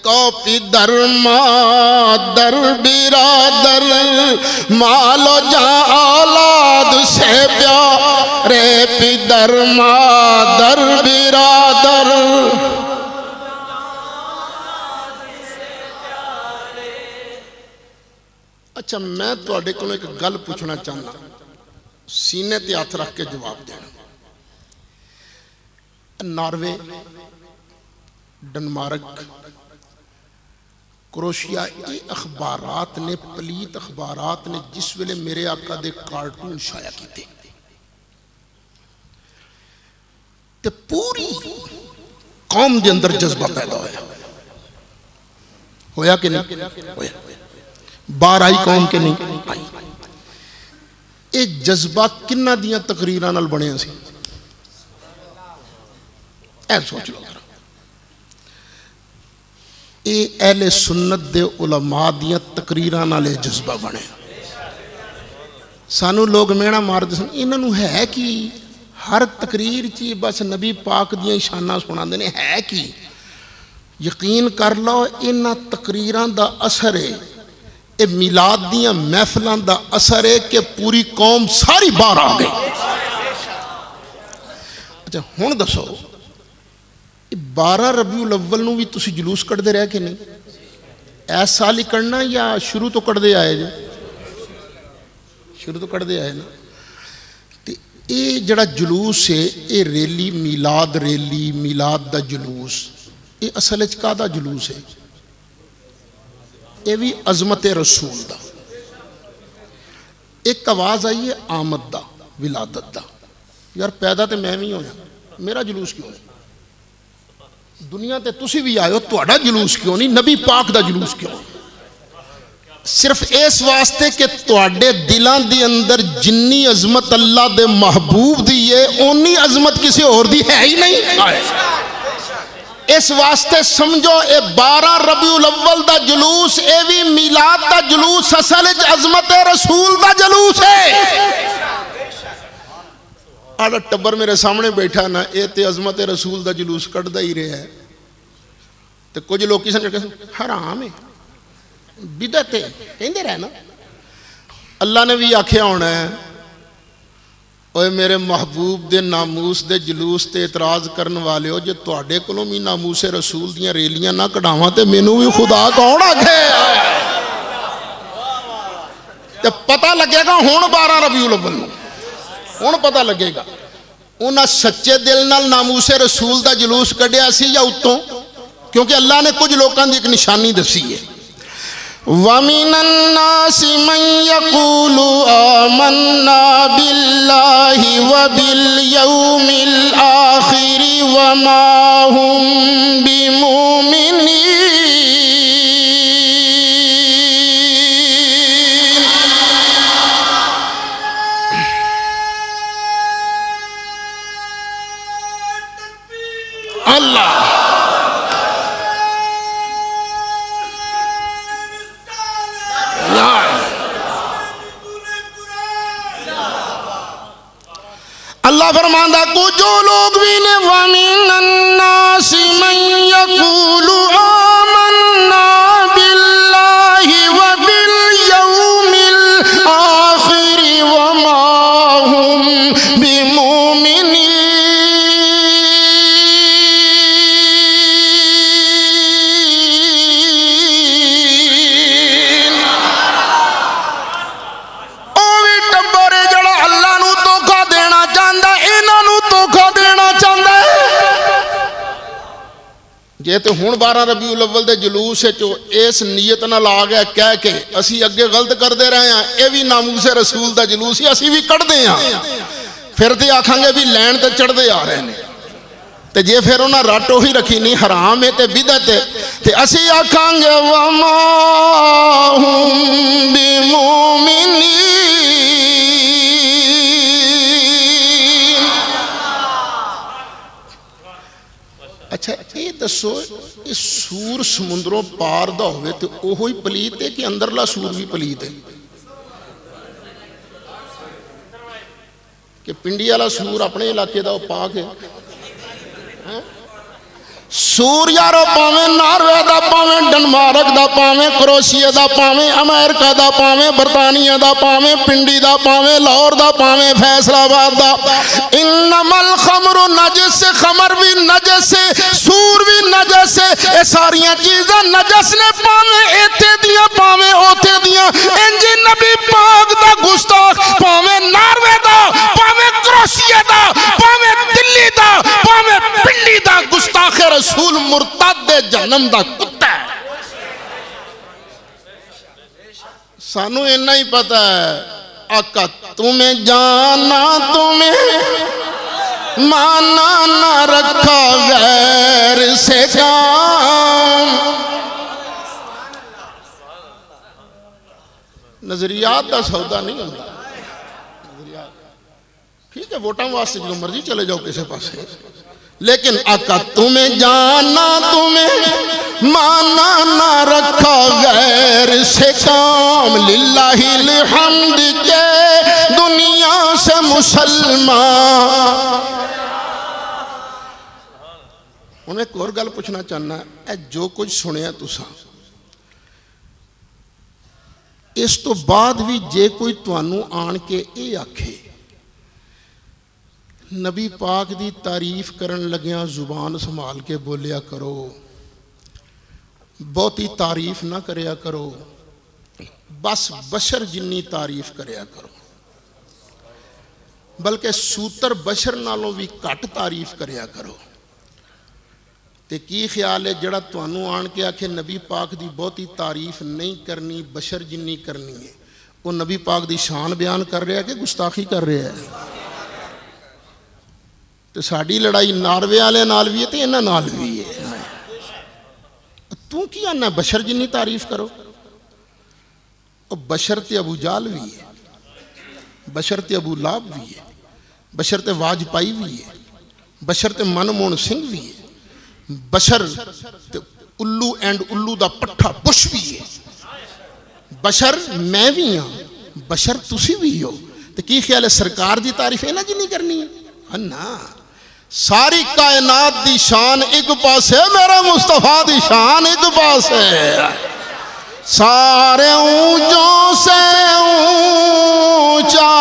کو پدر مادر برادر مالو جاں اولاد سے پیارے، پدر مادر برادر۔ اچھا میں تو اڈے کو ایک گل پوچھنا چاہنا، سینے تے ہاتھ رکھ کے جواب دینا۔ ناروے، ڈنمارک، کروشیا، یہ اخبارات نے، پلیت اخبارات نے جس ویلے میرے آقا دے کارٹون شائع کیتے تے پوری قوم دے اندر جذبہ پیدا ہویا کہ نہیں ہویا؟ بار آئی قوم کے نہیں آئی؟ اے جذبہ کنہ دیاں تقریران نال بنے ہیں سی؟ اے سوچ لو ذرا، اے اہل سنت دے علماء دیاں تقریران نال جذبہ بنے۔ سانو لوگ مینا مار دے سن، انہوں ہے کہ ہر تقریر چی بس نبی پاک دیاں شانہ سنا دینے ہے کہ یقین کر لو انہاں تقریران دا اثر ہے یہ میلاد دیاں محفلاں دا اثر ہے کہ پوری قوم ساری باہر آ گئی۔ اچھا ہن دسو 12 ربیع الاول نو بھی تسی جلوس کڑھدے رہے کہ نہیں؟ ایس سال ہی کرنا یا شروع تو کڑھدے آئے جے؟ شروع تو کڑھدے آئے نا۔ یہ جڑا جلوس ہے یہ ریلی میلاد دا جلوس، یہ اصل وچ کاہدا جلوس ہے؟ یہ بھی عظمت رسول دا۔ ایک آواز آئی ہے آمد دا، ولادت دا، یار پیدا تے میں بھی ہویا، میرا جلوس کیوں نہیں؟ دنیا تے تسی بھی آئے ہو، تہاڈا جلوس کیوں نہیں؟ نبی پاک دا جلوس کیوں نہیں؟ صرف اس واسطے کہ تواڈے دلان دی اندر جنی عظمت اللہ دے محبوب دی ہے اونی عظمت کسی اور دی ہے ہی نہیں۔ اس واسطے سمجھو اے 12 ربیع الاول دا جلوس، اے بھی میلاد دا جلوس اصل عظمت رسول دا جلوس ہے۔ آڑا ٹبر میرے سامنے بیٹھا نا، اے تے عظمت رسول دا جلوس کڑھ دا ہی رہے ہیں، تے کچھ لوگ کسی نے کہا حرام ہے، بدعت ہے، کہندے رہے نا۔ اللہ نے بھی آکھیا ہونا ہے اوے میرے محبوب دے ناموس دے جلوس تے اعتراض کرن والے ہو، جے تواڈے کولوں بھی ناموس رسول دیاں ریلیاں نہ کڈھاواں تے مینوں بھی خدا کون آکھے؟ تے پتہ لگے گا ہن 12 ربیع الاول نوں، ہن پتہ لگے گا انہاں سچے دل نال ناموس رسول دا جلوس کڈھیا سی یا اتوں، کیونکہ اللہ نے کچھ لوکاں دی ایک نشانی دسی ہے۔ وَمِنَ النَّاسِ مَن يَقُولُ آمَنَّا بِاللَّهِ وَبِالْيَوْمِ الْآخِرِ وَمَا هُمْ بِمُؤْمِنِينَ۔ اللہ اللہ فرماندہ کو جو لوگ بھی نے وَمِنَ النَّاسِ مَن يَقُولُ آمَنَّا بِاللَّهِ وَبِالْيَوْمِ الْآخِرِ وَمَا هُمْ بِمُؤْمِنِينَ۔ جے تے ہون 12 ربیع الاول دے جلوس ہے جو اس نیت نہ لا گیا کہہ کے اسی اگے غلط کر دے رہے ہیں، اے بھی ناموس رسول دا جلوس ہی اسی بھی کڑھ دے ہیں، پھر تے آکھاں گے بھی لین تے چڑھ دے آ رہے ہیں، تے جے پھر انہاں راٹو ہی رکھی نہیں حرام ہے تے بدعت ہے، تے اسی آکھاں گے وَمَا هُمْ بِمُؤْمِنِينَ۔ اچھا یہ دسو اس سور سمندروں پار دا ہوئے تو اوہی پلیت ہے کہ اندرلا سور بھی پلیت ہے؟ کہ پنڈی والا سور اپنے علاقے دا پاک ہے؟ سور یارو پاویں ناروے دا پاویں ڈنمارک دا پاویں کروشیا دا پاویں امریکہ دا پاویں برطانیہ دا پاویں پنڈی دا پاویں لاہور دا پاویں فیصل آباد دا، انما الخمر نجس، خمر بھی نجس ہے، سور بھی نجس ہے، اے ساریاں چیزاں نجس نے پاویں ایتے دیاں پاویں اوتے دیاں، انجی نبی پاک دا گستاخ پاویں ناروے دا پاویں کروشیا دا پاویں دلی دا پاویں پنڈی دا گستاخ رسول مرتد جہنم دا کتا ہے۔ سانو انہا ہی پتا ہے آقا تمہیں جانا تمہیں مانا نہ رکھا غیر سے کام۔ نظریات دا سودا نہیں ہوتا، ٹھیک ہے ووٹاں واسطے جو مرضی چلے جاؤ کسے پاسے، لیکن آقا تمہیں جانا تمہیں مانا نہ رکھا غیر سے کام، للہ الحمد کے دنیا سے مسلمان۔ انہیں ایک اور گل پوچھنا چاہنا ہے، جو کچھ سنے ہیں تسا اس تو بعد بھی جے کوئی تانوں آن کے اے آکھے نبی پاک دی تعریف کرن لگیاں زبان سنبھال کے بولیا کرو، بہتی تعریف نہ کریا کرو، بس بشر جنی تعریف کریا کرو، بلکہ سوتر بشر نالوں بھی کٹ تعریف کریا کرو۔ تے کی خیال ہے جڑا تانوں آن کے آکھے نبی پاک دی بہتی تعریف نہیں کرنی، بشر جنی کرنی ہے، وہ نبی پاک دی شان بیان کر رہا ہے کہ گستاخی کر رہا ہے؟ تو ساڑی لڑائی ناروے والے نال بھی ہے تے انہاں نال بھی ہے۔ تو کی آنا بشر جنی تعریف کرو؟ اور بشر تے ابو جال بھی ہے، بشر تے ابو لاب بھی ہے، بشر تے واجپائی بھی ہے، بشر تے منموہن سنگھ بھی ہے، بشر تے الو اینڈ الو دا پٹھا بش بھی ہے، بشر میں بھی ہاں، بشر تسی بھی ہو۔ تو کی خیال ہے سرکار دی تعریف ہے نا جی نہیں کرنی ہے؟ نا ساری کائنات دی شان ایک پاس ہے، میرا مصطفیٰ دی شان ایک پاس ہے، سارے اونچوں سے اونچا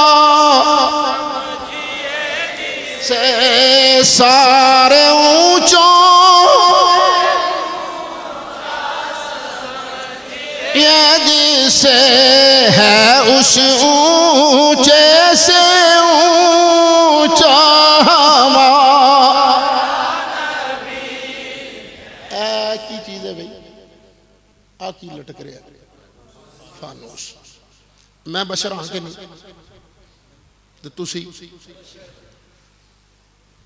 سے سارے اونچوں یہ جسے ہے اس اونچے سے اونچا کی چیز ہے بھئی آکی لٹک رہا فانوس۔ میں بشر ہاں کے نہیں تو سی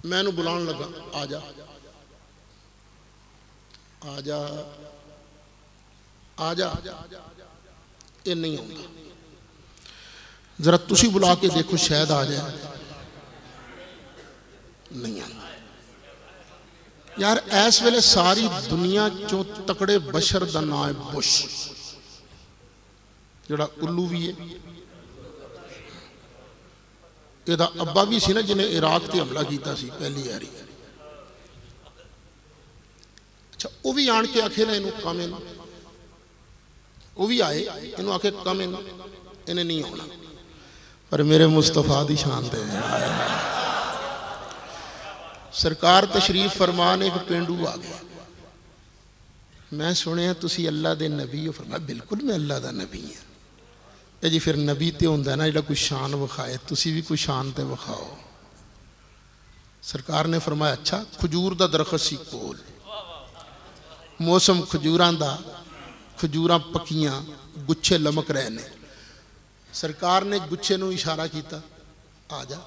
میں نو بلان لگا آجا آجا آجا یہ نہیں ہوگا، ذرا تسی بلا کے دیکھو شاید آ جائے، نہیں آتا یار۔ ایس ویلے ساری دنیا چوں تکڑے بشر دا نام ہے بش، جڑا الو بھی ہے، یہ دا ابا بھی سی نا جنہیں عراق تے حملہ کیتا سی پہلی یاری۔ اچھا وہ بھی آن کے آکھے نا انہوں کم ان، وہ بھی آئے انہوں آکھے کم ان، انہیں نہیں ہونا، پر میرے مصطفیٰ دی شان دے سرکار تشریف فرمان ایک پینڈو آ گیا، میں سنے ہیں تسی اللہ دے نبی ہو، فرمایا بالکل میں اللہ دا نبی ہوں۔ اے جی پھر نبی تے ہوندہ ہے نا جڑا کوئی شان وکھائے، تسی بھی کوئی شان تے وکھاؤ۔ سرکار نے فرمایا اچھا کھجور دا درخت سی کول، موسم کھجوراں دا، کھجوراں پکیاں گچھے لمک رہے نے، سرکار نے گچھے نو اشارہ کیتا آجا،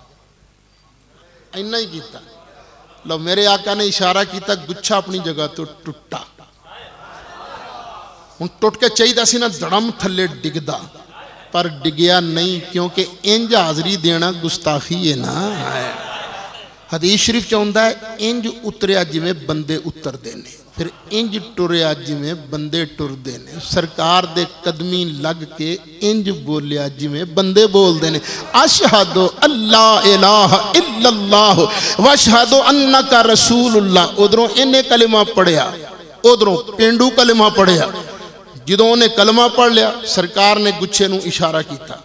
اینا ہی کیتا، لو میرے آقا نے اشارہ کیتا گچھا اپنی جگہ تو ٹوٹا، ان ٹوٹ کے چاہی دا سی نا دڑم تھلے ڈگ دا، پر ڈگیا نہیں کیونکہ انج حاضری دینا گستاخی ہے نا۔ حدیث شریف چاہتا ہے انج اتریا جی میں بندے اتر دینے، پھر انج ٹریا جی میں بندے ٹر دینے، سرکار دے قدمی لگ کے انج بولیا جی میں بندے بول دینے، اشہدو اللہ الہ الا اللہ واشہدو انکا رسول اللہ۔ ادھروں انہیں کلمہ پڑھیا، ادھروں پینڈو کلمہ پڑھیا، جدوں نے کلمہ پڑھ لیا سرکار نے گچھے نو اشارہ کیتا،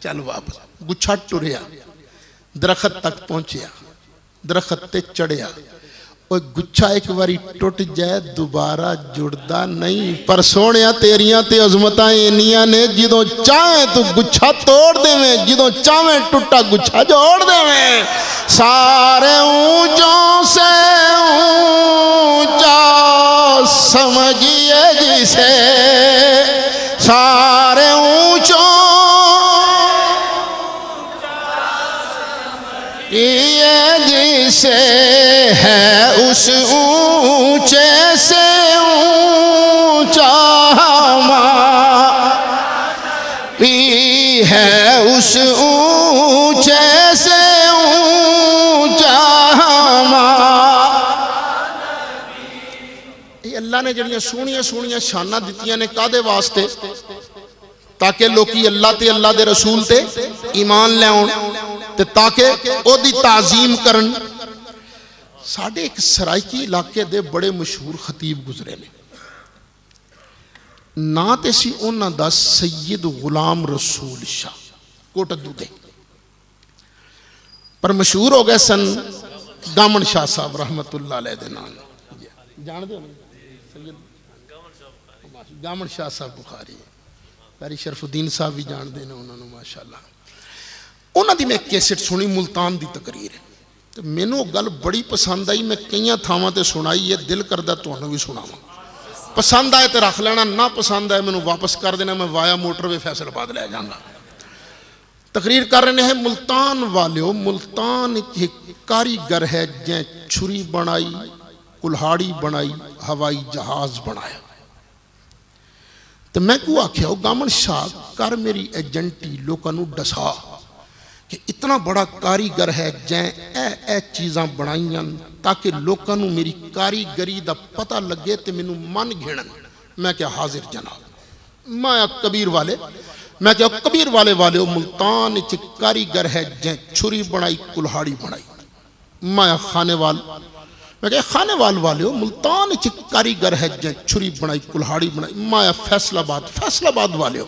چل واپس، گچھا ٹریا، درخت تک پہنچیا، درخت تے چڑھیا، وہ گچھا ایک باری ٹوٹ جائے دوبارہ جڑدا نہیں، پر سونیا تیریاں تے عظمتاں انیاں نے جدوں چاہیں تو گچھا توڑ دے میں، جدوں چاہیں ٹوٹا گچھا جوڑ دے میں۔ سارے اونچوں سے اونچا سمجھئے جسے، سارے اونچوں یہ جسے ہے اس اونچے سے اونچا بھی ہے، اس اونچے سے اونچا یہ اللہ نے جڑیاں سونیاں سونیاں شانہ دیتیاں نے کادے واسطے، تاکہ لوکی اللہ تے اللہ دے رسول تے ایمان لے آن، تاکہ او دی تعظیم کرن۔ ساڑھے ایک سرائکی علاقے دے بڑے مشہور خطیب گزرے نے، نا تے سی انہاں دا سید غلام رسول شاہ کوٹدو دے، پر مشہور ہو گئے سن گامن شاہ صاحب رحمت اللہ علیہ دے نام جان دے سید گامن شاہ صاحب بخاری پیری شرف الدین صاحب بھی جان دے انہوں نے ماشاءاللہ. انہاں دی میں کیسٹ سنی ملتان دی تقریر ہے تو میں نے گل بڑی پسند آئی، میں کئیاں تھاواں تے سنائی ہے، دل کردہ تانوں بھی سناواں. پسند آئے تے رکھ لینا، نہ پسند آئے میں نے واپس کر دینا، میں وایا موٹر وے فیصل آباد لے جاؤں گا. تقریر کر رہے ہیں ملتان والیو، ملتان ایک کاریگر ہے جن چھری بنائی، کلہاڑی بنائی، ہوائی جہاز بنایا. تو میں کو آکھیا گامن شاہ کر میری ایجنٹی لوکاں نو ڈسا کہ اتنا بڑا کاریگر ہے جن اے چیزاں بنائیاں تاکہ لوکاں نو میری کاریگری دا پتہ لگے تے مینوں من گھنن. میں کیا حاضر جناب. میں کبیر والے، میں کیا کبیر والے ملتان چ کاریگر ہے جن چھری بنائی کلہاڑی بنائی. میں خانے وال، میں کہا خانے والیو ملتان چ کاریگر ہے جن چھری بنائی کلہاڑی بنائی. میں فیصل آباد والیو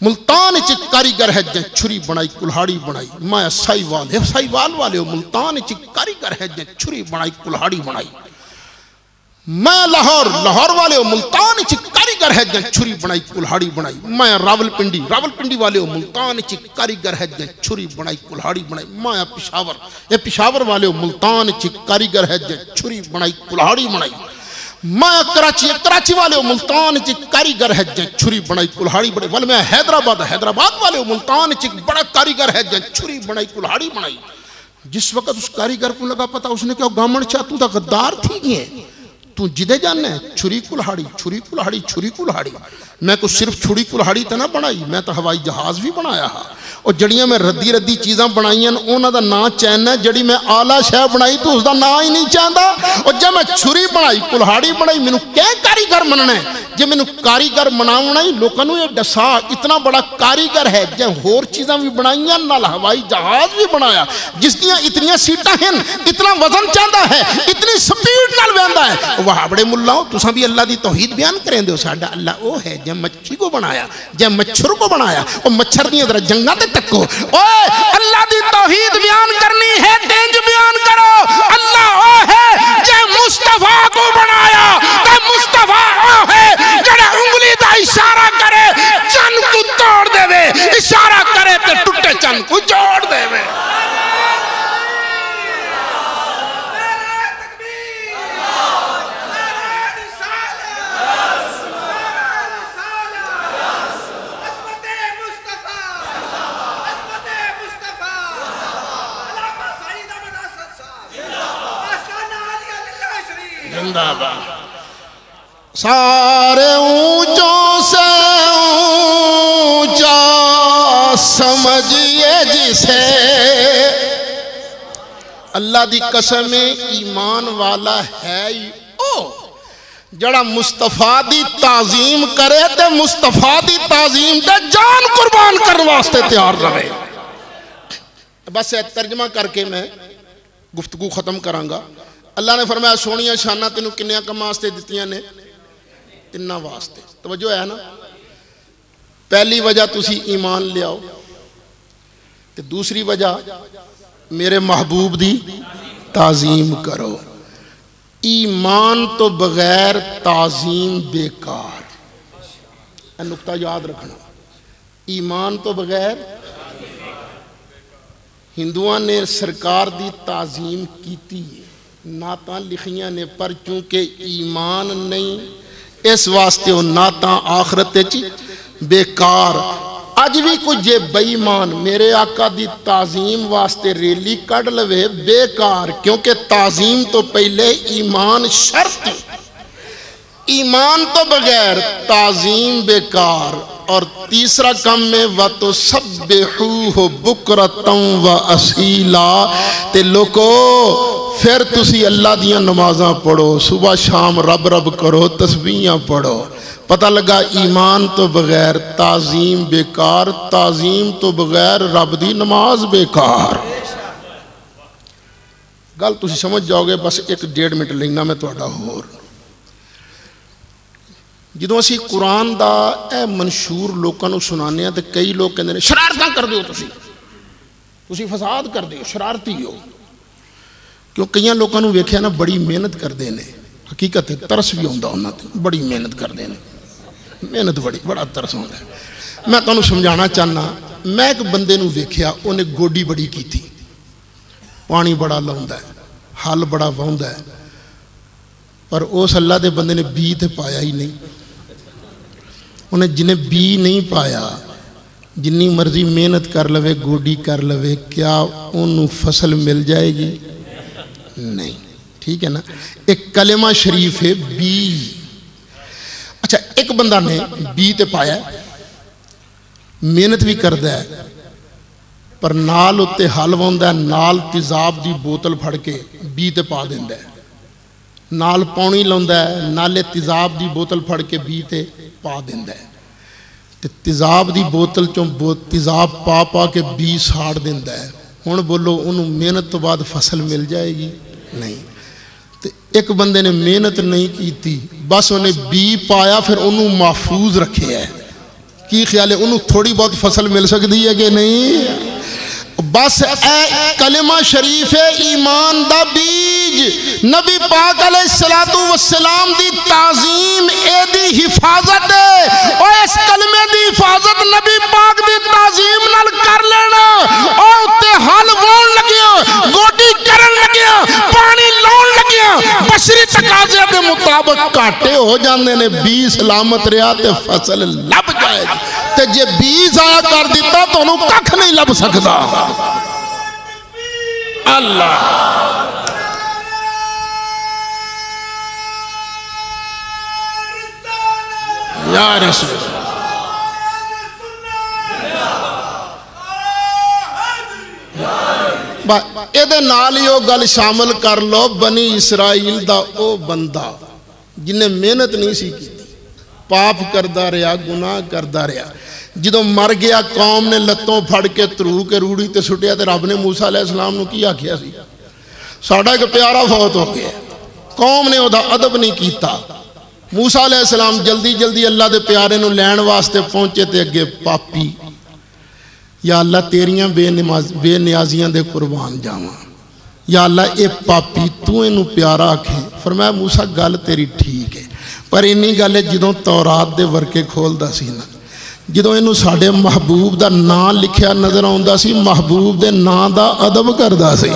ملتان چ کاریگر ہے جن چھری بنائی کلہاڑی بنائی. میں سائیوال والیو ملتان چ کاریگر ہے جن چھری بنائی کلہاڑی بنائی. میں لاہور والے ملتان چ کاریگر ہے جن چھری بنائی کلہاڑی بنائی. میں راول پنڈی والے ملتان چ کاریگر ہے جن چھری بنائی کلہاڑی بنائی. میں پشاور والے ملتان چ کاریگر ہے جن چھری بنائی کلہاڑی بنائی. میں کراچی والے ملتان چ کاریگر ہے جن چھری بنائی کلہاڑی بنائی. ول میں حیدرآباد والے ملتان چ بڑا کاریگر ہے جن چھری بنائی کلہاڑی بنائی. جس وقت اس کاریگر کو لگا پتا، اس نے کہا گامن شاہ تو تا غدار تھی گئے، تو جدے جاننا ہے چھری کلہاڑی. میں کو صرف چھری کلہاڑی تا نہ بنائی، میں تا ہوائی جہاز بھی بنایا ہاں. اور جڑیاں میں ردی چیزاں بنائیاں اونا دا نا چیننا ہے. جڑی میں آلہ شہ بنائی تو اس دا نا ہی نہیں چاہندا. اور جب میں چھری بنائی کلہاڑی بنائی میں نے کیا کاریگر مننا ہے. جب میں نے کاریگر مناؤنا ہی لوگوں نے یہ ڈسا اتنا بڑا کاریگر ہے جب ہور چیزاں بھی بنائیاں نال ہوائی جہاز بھی بنایا جس دیاں اتنیاں سیٹاں ہیں، اتنا وزن چاہتا ہے، اتنی سپیڈ نال ویندا ہے. وہ بڑے ملاؤ تساں بھی اللہ دی توحید بیان کریں دے. ساڈا اللہ وہ ہے جب مچھی کو بنایا، جب مچھر کو بنایا. اور مچھر دیاں ذرا جنگاں تے تکو. اوے اللہ دی توحید بیان کرنی ہے تینج بیان کرو. اللہ وہ ہے جب مصطفیٰ کو بنایا تے مصطفیٰ وہ ہے جڑا انگلی دا اشارہ کرے چن کو توڑ دے وے، اشارہ کرے تے ٹوٹے چن کو جوڑ دے وے. سارے اونچوں سے اونچا سمجھئے جسے اللہ دی قسم ایمان والا ہے او جڑا مصطفیٰ دی تعظیم کرے تے مصطفیٰ دی تعظیم تے جان قربان کرنے واسطے تیار رہے. بس ترجمہ کر کے میں گفتگو ختم کرانگا. اللہ نے فرمایا سونیاں شانہ تینوں کنیاں کم واسطے دیتیاں نے تنہ واسطے. توجہ ہے نا، پہلی وجہ تسی ایمان لے آؤ تے دوسری وجہ میرے محبوب دی تعظیم کرو. ایمان تو بغیر تعظیم بیکار. یہ نقطہ یاد رکھنا، ایمان تو بغیر. ہندوان نے سرکار دی تعظیم کیتی ہے، نعتاں لکھیاں نے، پر چونکہ ایمان نہیں اس واسطے وہ نعتاں آخرت چی بیکار. اج بھی کچھ جے بےمان میرے آقا دی تعظیم واسطے ریلی کڑ لوے بیکار، کیونکہ تعظیم تو پہلے ایمان شرط، ایمان تو بغیر تعظیم بیکار. اور تیسرا کم میں وَتُسَبِّحُوهُ بُكْرَةً وَأَصِيلًا. تے لوگو پھر تسی اللہ دیاں نمازاں پڑھو، صبح شام رب رب کرو، تسبیحاں پڑھو. پتہ لگا ایمان تو بغیر تعظیم بیکار، تعظیم تو بغیر رب دی نماز بیکار. گل تسی سمجھ جاؤ گے. بس 1-1.5 منٹ لینا میں توڑا ہور. جدوں اسی قرآن دا اے منشور لوکاں نوں سنانے ہیں تو کئی لوگ کہندے نے شرارتاں کر دیو تسی فساد کر دیو شرارتی ہو کیوں کئی لوکاں نوں ویکھیا نا بڑی محنت کردے نے حقیقت ہے ترس بھی ہوندا انہاں تے بڑی محنت کردے نے محنت بڑا ترس ہوندا ہے میں تانوں سمجھانا چاہنا میں ایک بندے نوں ویکھیا اونے گوڈی بڑی کیتی پانی بڑا لاوندا ہے حل بڑا واوندا ہے پر اس اللہ دے بندے نے بی تے پایا ہی نہیں انہیں جنہیں بی نہیں پایا جنی مرضی محنت کر لوے گوڈی کر لوے کیا انہوں فصل مل جائے گی نہیں ٹھیک ہے نا ایک کلمہ شریف ہے بی اچھا ایک بندہ نے بی تے پایا محنت بھی کردہ ہے پر نال اتے حل ووندا ہے نال تیزاب دی بوتل پھڑ کے بی تے پا دیندا ہے نال پانی لاوندا ہے نالے تیزاب دی بوتل پھڑ کے بی تے پا دیندا ہے تے تیزاب دی بوتل چوں تیزاب پا کے بی ساڑ دیندا ہے ہن بولو انہوں محنت تو بعد فصل مل جائے گی نہیں تے ایک بندے نے محنت نہیں کیتی بس انہیں بی پایا پھر انہوں محفوظ رکھے ہے کی خیال ہے انہوں تھوڑی بہت فصل مل سکتی ہے کہ نہیں بس اے کلمہ شریف ایمان دا بیج نبی پاک علیہ السلام دی تعظیم اے دی حفاظت ہے اور اس کلمے دی حفاظت نبی پاک دی تعظیم نال کر لینا اور اتے حل وون لگیا گوڈی کرن لگیا پانی لون لگیا بشری تقاضے دے مطابق کاٹے ہو جاندے نے بی سلامت رہا تے فصل لب جائے گی تے جے بی ضائع کر دیتا تو انہوں ککھ نہیں لب سکتا اللہ یا رسول ایدے نالیو گل شامل کر لو بنی اسرائیل دا او بندہ جنہیں محنت نہیں سی کی پاپ کردہ رہا گناہ کردہ رہا جدو مر گیا قوم نے لتوں پھڑ کے ترو کے روڑی تے سٹیا تے رب نے موسیٰ علیہ السلام نو کیا کیا سی ساڑھا ایک پیارا فوت ہو گیا قوم نے ادا ادب نہیں کیتا موسیٰ علیہ السلام جلدی جلدی اللہ دے پیارے نو لین واسطے پہنچے تے اگے پاپی یا اللہ تیریاں بے نیازیاں دے قربان جاواں یا اللہ اے پاپی تو انو پیارا آکھے فرمایا موسیٰ گل تیری ٹھیک ہے پر انہی گل ہے جدوں تورات دے ورکے کھول دا سی نا جدوں انو ساڑھے محبوب دا نام لکھیا نظر آؤں سی محبوب دے نام دا ادب کردہ سی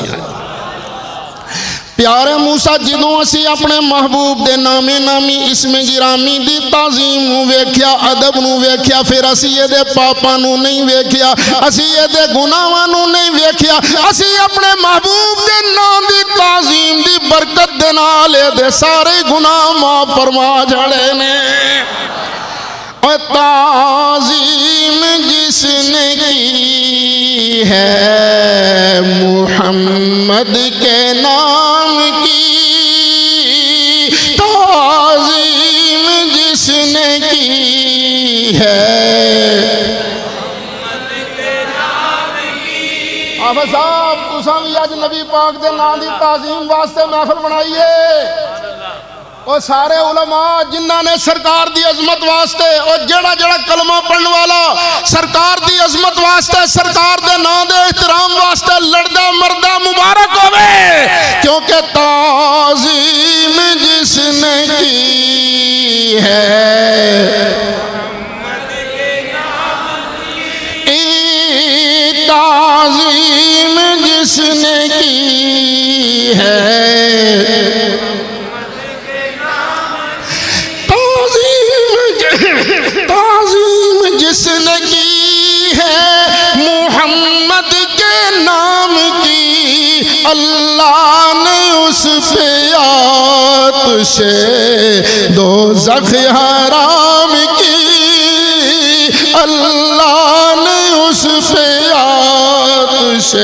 پیارے موسیٰ جدوں اسی اپنے محبوب دے نامی اسم گرامی دی تعظیم نو ویکھیا ادب نو ویکھیا پھر اسی یہ دے پاپا نو نہیں ویکھیا اسی یہ دے گناہاں نو نہیں ویکھیا اسی اپنے محبوب دے نام دی تعظیم دی برکت دے نالے دے سارے گناہ معاف فرما جڑے نے اور تعظیم جس نے کی ہے محمد کے نام کی تعظیم جس نے کی ہے آپ صاحب تساں بھی آج نبی پاک دے نام دی تعظیم واسطے محفل بنائیے اور سارے علماء جنہاں نے سرکار دی عظمت واسطے اور جڑا جڑا کلمہ پڑھنے والا سرکار دی عظمت واسطے سرکار دے نام دے احترام واسطے لڑدہ مردہ مبارک ہوئے کیونکہ تعظیم جس نے کی ہے تعظیم جس نے کی ہے تعظیم جس نے کی ہے محمد کے نام کی اللہ نے اس پہ آتش دوزخ حرام کی اللہ نے اس پہ آتش